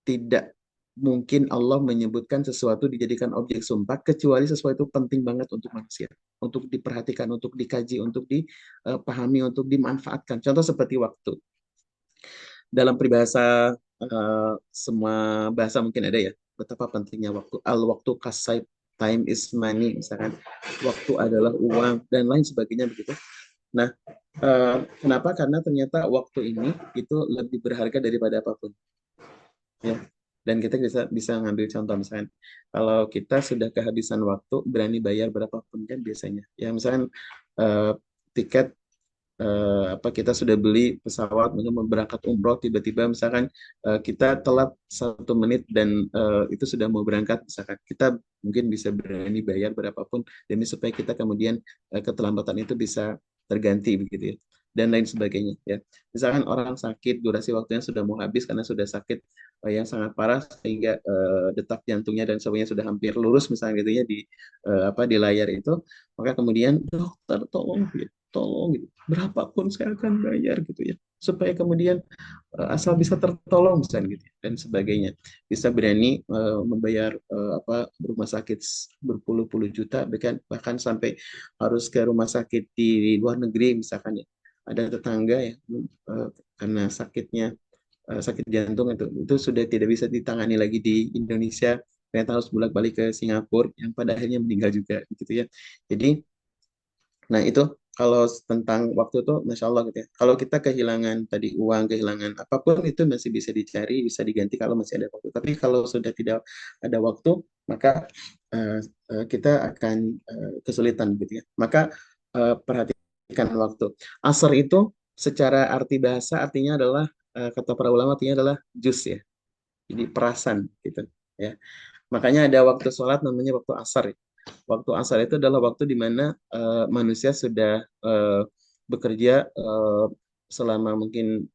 tidak mungkin Allah menyebutkan sesuatu dijadikan objek sumpah kecuali sesuatu penting banget untuk manusia, untuk diperhatikan, untuk dikaji, untuk dipahami, untuk dimanfaatkan. Contoh seperti waktu. Dalam peribahasa semua bahasa mungkin ada ya, betapa pentingnya waktu. Al waktu kasai, time is money, misalkan waktu adalah uang dan lain sebagainya begitu. Nah, kenapa? Karena ternyata waktu ini itu lebih berharga daripada apapun, ya. Dan kita bisa bisa ngambil contoh misalkan, kalau kita sudah kehabisan waktu, berani bayar berapapun kan biasanya. Ya, misalkan eh, tiket apa kita sudah beli pesawat untuk berangkat umroh tiba-tiba misalkan kita telat 1 menit dan itu sudah mau berangkat misalkan kita mungkin bisa berani bayar berapapun demi supaya kita kemudian keterlambatan itu bisa terganti begitu ya dan lain sebagainya ya misalkan orang sakit durasi waktunya sudah mau habis karena sudah sakit yang sangat parah sehingga detak jantungnya dan sebagainya sudah hampir lurus misalnya gitu ya di apa di layar itu maka kemudian dokter tolong gitu tolong gitu berapapun saya akan bayar gitu ya supaya kemudian asal bisa tertolong misalnya gitu ya, dan sebagainya bisa berani membayar apa rumah sakit berpuluh-puluh juta bahkan bahkan sampai harus ke rumah sakit di luar negeri misalkan ya ada tetangga ya karena sakitnya sakit jantung itu sudah tidak bisa ditangani lagi di Indonesia ternyata harus bolak-balik ke Singapura yang pada akhirnya meninggal juga gitu ya jadi nah, itu kalau tentang waktu itu, Masya Allah gitu ya. Kalau kita kehilangan tadi uang, kehilangan apapun itu masih bisa dicari, bisa diganti kalau masih ada waktu. Tapi kalau sudah tidak ada waktu, maka eh, kita akan kesulitan gitu ya. Maka perhatikan waktu. Asar itu secara arti bahasa artinya adalah kata para ulama artinya adalah jus ya. Jadi perasan gitu ya. Makanya ada waktu sholat namanya waktu asar. Waktu asar itu adalah waktu di mana manusia sudah bekerja selama mungkin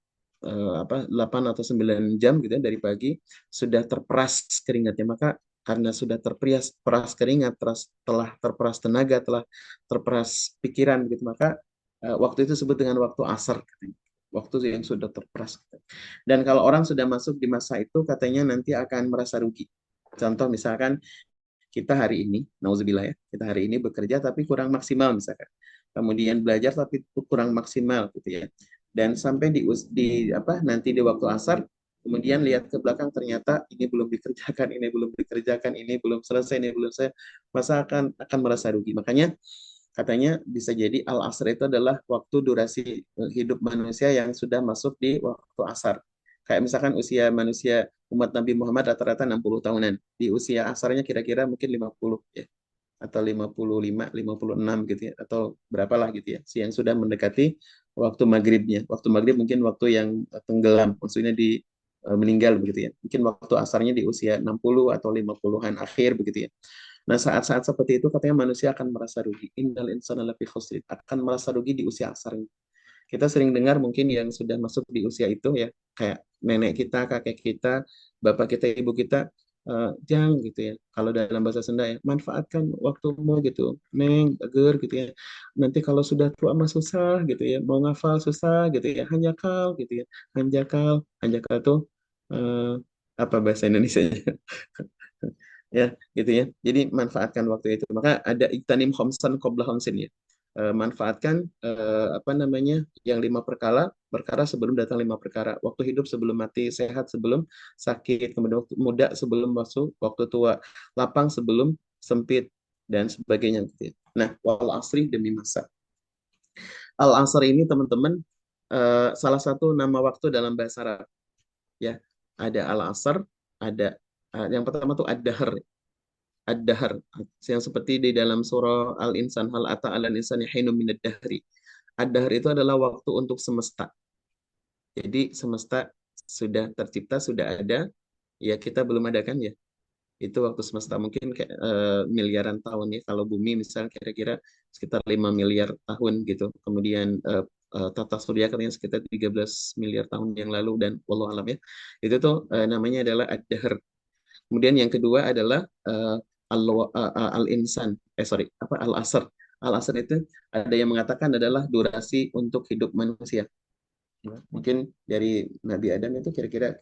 apa 8 atau 9 jam gitu ya dari pagi sudah terperas keringatnya maka karena sudah terperas peras keringat telah terperas tenaga telah terperas pikiran gitu maka waktu itu disebut dengan waktu asar katanya. Waktu yang sudah terperas dan kalau orang sudah masuk di masa itu katanya nanti akan merasa rugi contoh misalkan kita hari ini, nauzubillah ya, kita hari ini bekerja tapi kurang maksimal misalkan. Kemudian belajar tapi kurang maksimal gitu ya. Dan sampai di apa nanti di waktu asar kemudian lihat ke belakang ternyata ini belum dikerjakan, ini belum dikerjakan, ini belum selesai, ini belum selesai, masa akan merasa rugi. Makanya katanya bisa jadi al asr itu adalah waktu durasi hidup manusia yang sudah masuk di waktu asar. Kayak misalkan usia manusia umat Nabi Muhammad rata-rata 60 tahunan. Di usia asarnya kira-kira mungkin 50 ya atau 55, 56 gitu ya atau berapalah gitu ya. Yang sudah mendekati waktu maghribnya. Waktu maghrib mungkin waktu yang tenggelam, maksudnya di meninggal begitu ya. Mungkin waktu asarnya di usia 60 atau 50-an akhir begitu ya. Nah, saat-saat seperti itu katanya manusia akan merasa rugi. Innal insana lafi khusrin. Akan merasa rugi di usia asarnya. Kita sering dengar mungkin yang sudah masuk di usia itu ya, kayak nenek kita, kakek kita, bapak kita, ibu kita, jang gitu ya. Kalau dalam bahasa Sunda ya, manfaatkan waktumu gitu, neng, agar gitu ya. Nanti kalau sudah tua mah susah gitu ya, mau ngafal susah gitu ya, hanjakal gitu ya, hanjakal, hanjakal tuh eh, apa bahasa Indonesia ya gitu ya. Jadi manfaatkan waktu itu. Maka ada iktanim khomsan qabla khamsin ya. manfaatkan apa namanya yang lima perkara perkara sebelum datang lima perkara. Waktu hidup sebelum mati, sehat sebelum sakit, kemudian waktu muda sebelum masuk, waktu tua, lapang sebelum sempit dan sebagainya. Gitu ya. Nah, wal asri demi masa. Al asr ini teman-teman salah satu nama waktu dalam bahasa Arab ya. Ada al asr, ada yang pertama tuh ad-dahr. Ad-dahr yang seperti di dalam surah Al-Insan, hal ata 'alal insani hinum minad dahri. Ad-dahr itu adalah waktu untuk semesta. Jadi semesta sudah tercipta, sudah ada, ya kita belum ada kan ya. Itu waktu semesta mungkin kayak miliaran tahun ya. Kalau bumi misalnya kira-kira sekitar 5 miliar tahun gitu. Kemudian tata surya katanya sekitar 13 miliar tahun yang lalu dan wallahu alam ya. Itu tuh namanya adalah ad-dahr. Kemudian yang kedua adalah al-insan. Sorry, apa al-asr. Al-asr itu ada yang mengatakan adalah durasi untuk hidup manusia. Mungkin dari Nabi Adam itu kira-kira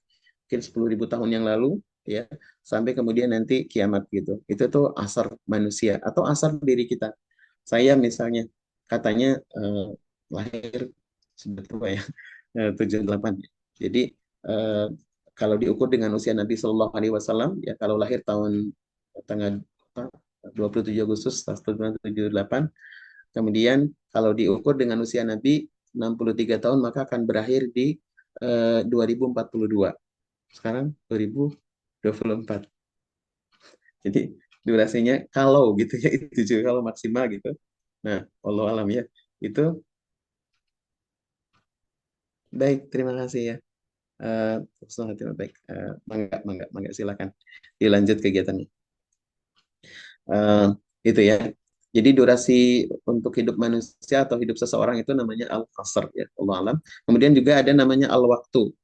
mungkin 10.000 tahun yang lalu ya sampai kemudian nanti kiamat gitu. Itu tuh asar manusia atau asar diri kita. Saya misalnya katanya lahir sudah tua ya 78. Jadi eh, kalau diukur dengan usia Nabi Shallallahu Alaihi Wasallam ya kalau lahir tahun tanggal 27 Agustus 1978. Kemudian kalau diukur dengan usia Nabi 63 tahun maka akan berakhir di 2042. Sekarang 2024. Jadi durasinya kalau gitu ya itu juga kalau maksimal gitu. Nah, Allah alam ya. Itu baik, terima kasih ya. Baik. Mangga, mangga, mangga silakan dilanjut kegiatannya. Eh, itu ya. Jadi durasi untuk hidup manusia atau hidup seseorang itu namanya al-qasr ya, Allah alam. Kemudian juga ada namanya al-waktu.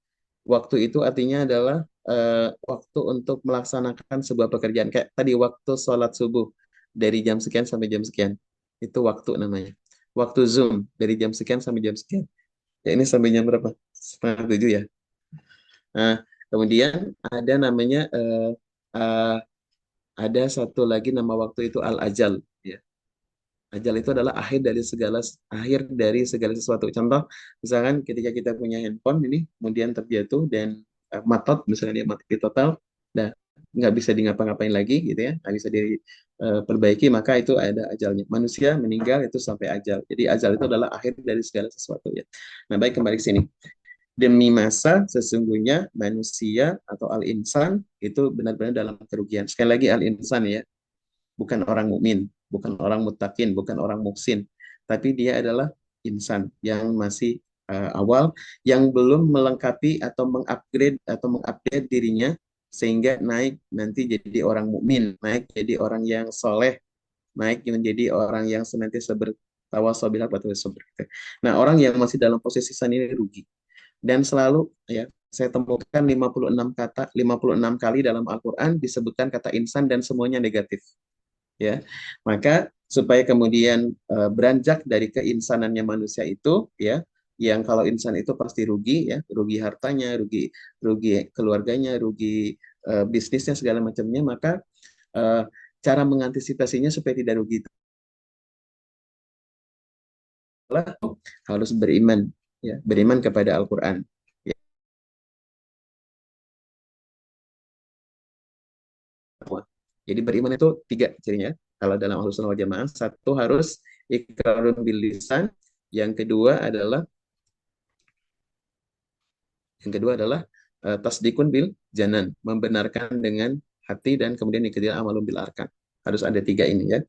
Waktu itu artinya adalah waktu untuk melaksanakan sebuah pekerjaan. Kayak tadi waktu sholat subuh dari jam sekian sampai jam sekian. Itu waktu namanya. Waktu Zoom dari jam sekian sampai jam sekian. Ya ini sampai jam berapa? Setengah tujuh ya. Nah, kemudian ada namanya uh, ada satu lagi nama waktu itu al-ajal. Ya. Ajal itu adalah akhir dari segala sesuatu. Contoh, misalkan ketika kita punya handphone ini, kemudian terjatuh dan matot, misalnya dia mati total, dan nggak bisa di ngapa-ngapain lagi, gitu ya, nggak bisa diperbaiki, maka itu ada ajalnya. Manusia meninggal itu sampai ajal. Jadi ajal itu adalah akhir dari segala sesuatu ya. Nah, baik kembali ke sini. Demi masa sesungguhnya manusia atau al-insan itu benar-benar dalam kerugian. Sekali lagi al-insan ya, bukan orang mukmin, bukan orang mutakin, bukan orang muksin, tapi dia adalah insan yang masih awal, yang belum melengkapi atau mengupgrade atau mengupdate dirinya sehingga naik nanti jadi orang mukmin, naik jadi orang yang soleh, naik menjadi orang yang senantiasa bertawassul bil haq wa tawassul bil haq. Nah, orang yang masih dalam posisi sana ini rugi. Dan selalu ya saya temukan 56 kata, 56 kali dalam Al-Qur'an disebutkan kata insan dan semuanya negatif ya. Maka supaya kemudian beranjak dari keinsanannya manusia itu ya, yang kalau insan itu pasti rugi ya, rugi hartanya, rugi rugi keluarganya, rugi bisnisnya segala macamnya, maka eh, cara mengantisipasinya supaya tidak rugi itu adalah harus beriman ya, beriman kepada Al-Qur'an. Ya. Jadi beriman itu tiga cirinya. Kalau dalam Ahlus Sunnah wal Jamaah, satu harus ikrarun bil lisan, yang kedua adalah Yang kedua adalah tasdikun bil janan, membenarkan dengan hati dan kemudian yang ketiga amalun bil arkan. Harus ada tiga ini ya.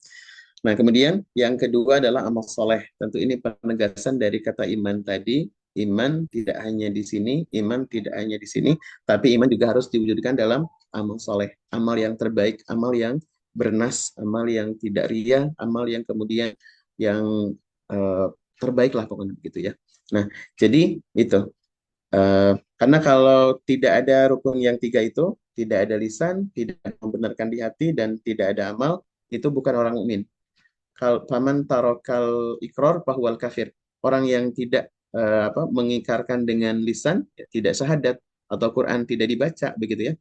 Nah, kemudian yang kedua adalah amal soleh. Tentu ini penegasan dari kata iman tadi. Iman tidak hanya di sini, iman tidak hanya di sini, tapi iman juga harus diwujudkan dalam amal soleh. Amal yang terbaik, amal yang bernas, amal yang tidak ria, amal yang kemudian yang uh, terbaik lah pokoknya gitu ya. Nah, jadi itu. Karena kalau tidak ada rukun yang tiga itu, tidak ada lisan, tidak membenarkan di hati, dan tidak ada amal, itu bukan orang mukmin. Kal paman tarokal ikror bahwal kafir. Orang yang tidak mengikarkan dengan lisan, ya, tidak syahadat atau Quran tidak dibaca begitu ya,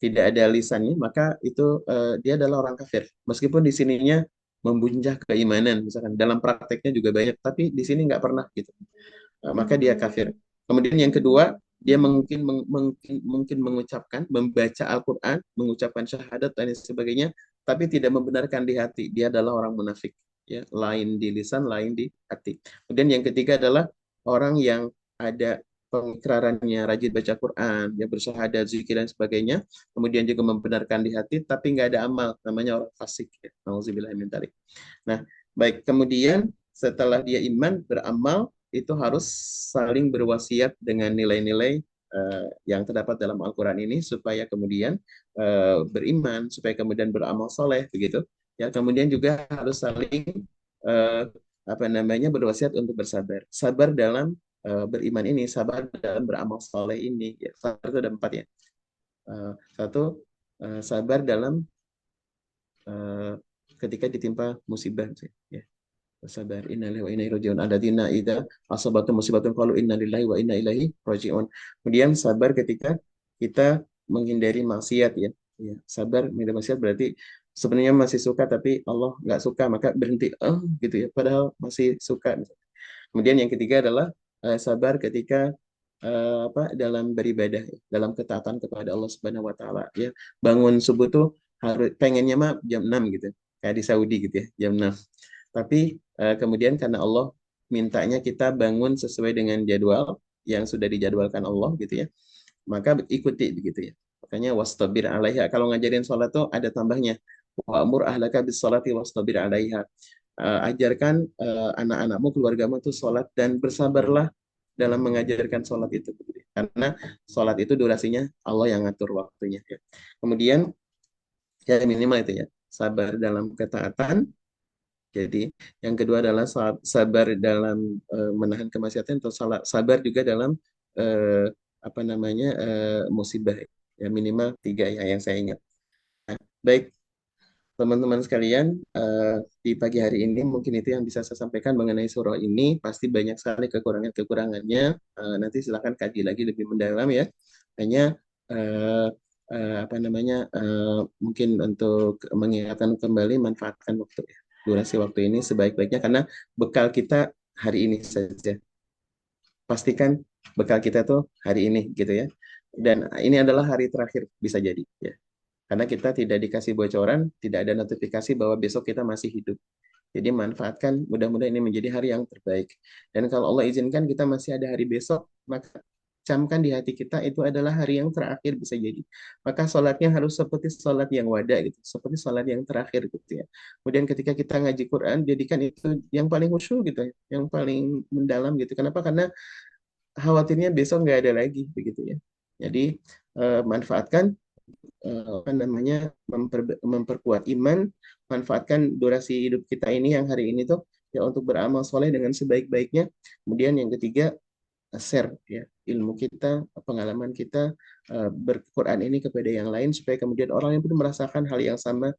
tidak ada lisannya, maka itu dia adalah orang kafir. Meskipun di sininya membunjah keimanan, misalkan dalam prakteknya juga banyak, tapi di sini nggak pernah gitu. Maka dia kafir. Kemudian yang kedua, dia mungkin mengucapkan, membaca Al-Quran, mengucapkan syahadat dan sebagainya, tapi tidak membenarkan di hati. Dia adalah orang munafik. Ya, lain di lisan, lain di hati. Kemudian yang ketiga adalah orang yang ada pengikrarannya rajin baca Quran, dia bersyahadat, zikir dan sebagainya, kemudian juga membenarkan di hati, tapi nggak ada amal, namanya orang fasik. Ya. Nauzubillah min dzalik. Nah, baik. Kemudian setelah dia iman, beramal, itu harus saling berwasiat dengan nilai-nilai yang terdapat dalam Al-Quran ini supaya kemudian beriman, supaya kemudian beramal soleh, begitu. Ya, kemudian juga harus saling uh, apa namanya berwasiat untuk bersabar. Sabar dalam beriman ini, sabar dalam beramal soleh ini. Ya, sabar itu ada empat ya. Satu, sabar dalam uh, ketika ditimpa musibah, ya. Sabar innalillahi wa inna ilaihi rajiun. Alladzina idza asabatu musibatun qalu inna lillahi wa inna ilaihi rajiun. Kemudian sabar ketika kita menghindari maksiat, ya. Ya, sabar menghindari maksiat berarti sebenarnya masih suka tapi Allah nggak suka, maka berhenti gitu ya, padahal masih suka. Kemudian yang ketiga adalah sabar ketika dalam beribadah, ya, dalam ketaatan kepada Allah Subhanahu wa taala, ya. Bangun subuh tuh harus pengennya mah jam 6 gitu. Kayak di Saudi gitu ya, jam 6. Tapi kemudian karena Allah mintanya kita bangun sesuai dengan jadwal yang sudah dijadwalkan Allah gitu ya, maka ikuti begitu ya. Makanya wastabir alaiha. Kalau ngajarin sholat tuh ada tambahnya. Wa'mur ahlaka bis sholati wastabir alaiha. Ajarkan anak-anakmu, keluargamu tuh sholat dan bersabarlah dalam mengajarkan sholat itu. Karena sholat itu durasinya Allah yang ngatur waktunya. Ya. Kemudian ya minimal itu ya. Sabar dalam ketaatan, jadi yang kedua adalah sabar dalam menahan kemaksiatan, atau sabar juga dalam eh, apa namanya musibah, ya minimal tiga ya yang saya ingat. Nah, baik teman-teman sekalian, di pagi hari ini mungkin itu yang bisa saya sampaikan mengenai surah ini. Pasti banyak sekali kekurangan-kekurangannya. Nanti silakan kaji lagi lebih mendalam ya. Hanya eh, apa namanya mungkin untuk mengingatkan kembali, manfaatkan waktu ya, durasi waktu ini sebaik-baiknya karena bekal kita hari ini saja. Pastikan bekal kita tuh hari ini gitu ya. Dan ini adalah hari terakhir bisa jadi ya. Karena kita tidak dikasih bocoran, tidak ada notifikasi bahwa besok kita masih hidup. Jadi manfaatkan, mudah-mudahan ini menjadi hari yang terbaik. Dan kalau Allah izinkan kita masih ada hari besok, maka camkan di hati kita itu adalah hari yang terakhir bisa jadi. Maka sholatnya harus seperti sholat yang wada gitu, seperti sholat yang terakhir gitu ya. Kemudian ketika kita ngaji Quran, jadikan itu yang paling khusyuk gitu ya, yang paling mendalam gitu. Kenapa? Karena khawatirnya besok nggak ada lagi begitu ya. Jadi manfaatkan apa namanya memperkuat iman, manfaatkan durasi hidup kita ini yang hari ini tuh ya untuk beramal soleh dengan sebaik-baiknya. Kemudian yang ketiga, share ya ilmu kita, pengalaman kita berquran ini kepada yang lain supaya kemudian orang yang pun merasakan hal yang sama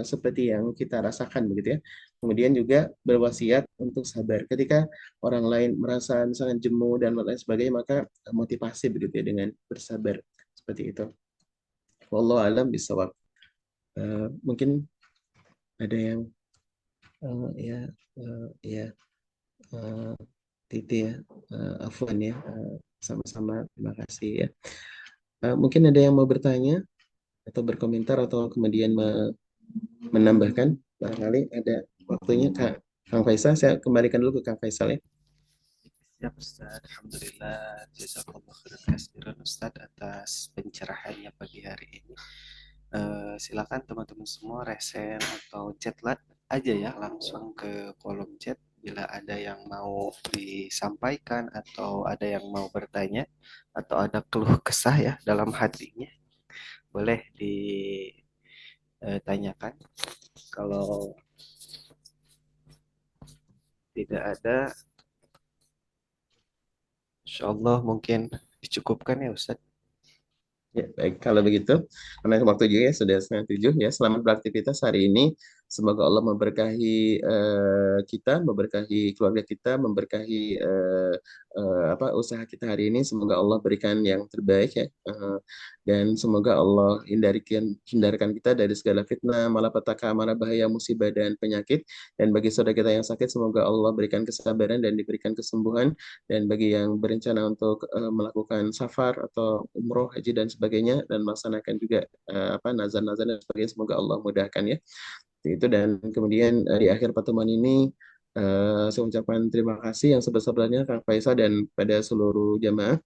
seperti yang kita rasakan begitu ya. Kemudian juga berwasiat untuk sabar. Ketika orang lain merasa misalnya jemu dan lain sebagainya, maka motivasi begitu ya dengan bersabar seperti itu. Wallahu alam bisawab. Mungkin ada yang ya ya Titi ya, Afwan ya, sama-sama terima kasih ya. Mungkin ada yang mau bertanya atau berkomentar atau kemudian menambahkan, barangkali ada waktunya Kak Kang Faisal, saya kembalikan dulu ke Kang Faisal ya. Siap Ustaz, Alhamdulillah, jazakallah khairan kasiran Ustaz atas pencerahannya pagi hari ini. Silakan teman-teman semua resen atau chat aja ya langsung ke kolom chat bila ada yang mau disampaikan atau ada yang mau bertanya atau ada keluh kesah ya dalam hatinya boleh ditanyakan. Kalau tidak ada, insya Allah mungkin dicukupkan ya Ustaz. Ya, baik. Kalau begitu, karena waktu juga ya sudah 6:30 ya. Selamat beraktivitas hari ini. Semoga Allah memberkahi kita, memberkahi keluarga kita, memberkahi usaha kita hari ini. Semoga Allah berikan yang terbaik ya. Dan semoga Allah hindarkan kita dari segala fitnah, malapetaka, mara bahaya, musibah dan penyakit. Dan bagi saudara kita yang sakit, semoga Allah berikan kesabaran dan diberikan kesembuhan. Dan bagi yang berencana untuk melakukan safar atau umroh, haji dan sebagainya, dan melaksanakan juga nazar-nazar dan sebagainya, semoga Allah mudahkan ya. Itu dan kemudian di akhir pertemuan ini saya ucapkan terima kasih yang sebesar-besarnya Kang Faisal dan pada seluruh jamaah.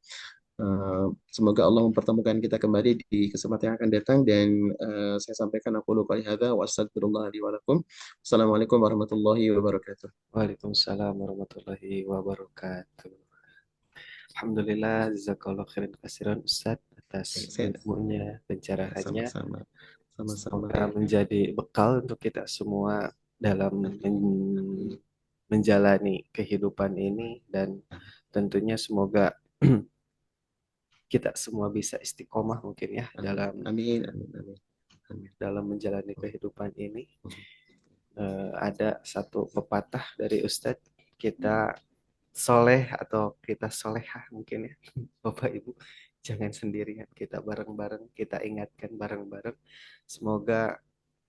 Semoga Allah mempertemukan kita kembali di kesempatan yang akan datang dan saya sampaikan aku lupa hadza wa astagfirullah li wa lakum. Assalamualaikum warahmatullahi wabarakatuh. Waalaikumsalam warahmatullahi wabarakatuh. Alhamdulillah, jazakallah khairan kasiran Ustadz atas Saya ilmunya, pencerahannya. sama-sama. Sama-sama Semoga ya. menjadi bekal untuk kita semua dalam Amin. menjalani kehidupan ini dan tentunya semoga kita semua bisa istiqomah mungkin ya Amin. dalam Amin. Amin. Amin. Amin. dalam menjalani kehidupan ini. Ada satu pepatah dari Ustadz, kita soleh atau kita solehah mungkin ya, Bapak Ibu, jangan sendirian, kita bareng-bareng, kita ingatkan bareng-bareng. Semoga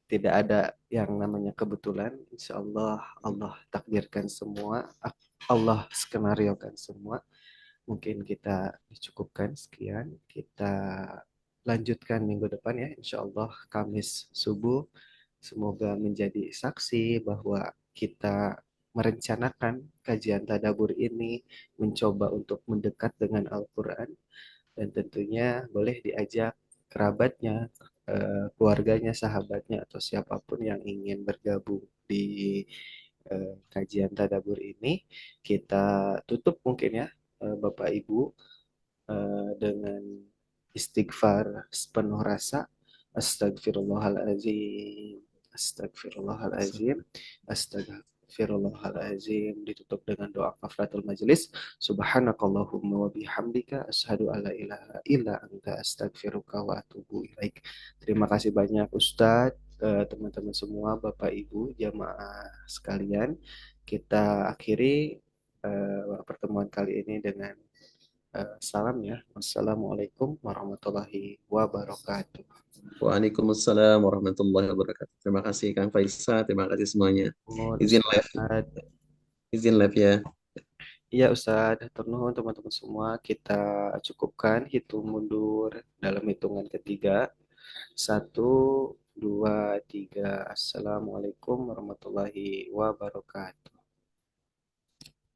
tidak ada yang namanya kebetulan. Insya Allah, Allah takdirkan semua, Allah skenariokan semua. Mungkin kita dicukupkan sekian, kita lanjutkan minggu depan ya, insya Allah Kamis subuh. Semoga menjadi saksi bahwa kita merencanakan kajian tadabur ini, mencoba untuk mendekat dengan Al-Quran, dan tentunya boleh diajak kerabatnya, keluarganya, sahabatnya, atau siapapun yang ingin bergabung di kajian tadabur ini. Kita tutup mungkin ya, Bapak Ibu, dengan istighfar sepenuh rasa. Astagfirullahaladzim, astagfirullahaladzim, astagfirullahaladzim. Ditutup dengan doa kafaratul majelis. Subhanakallahumma wa bihamdika asyhadu alla ilaha illa anta astaghfiruka wa atubu ilaik. Terima kasih banyak Ustadz, teman-teman semua, Bapak Ibu, jamaah sekalian. Kita akhiri pertemuan kali ini dengan salam ya. Wassalamualaikum warahmatullahi wabarakatuh. Waalaikumsalam warahmatullahi wabarakatuh. Terima kasih Kang Faisal, terima kasih semuanya. Mohon Izin live, Ustadz. izin live ya. Iya Ustadz, turnuhun teman-teman semua, kita cukupkan hitung mundur dalam hitungan ketiga. Satu, dua, tiga. Assalamualaikum warahmatullahi wabarakatuh.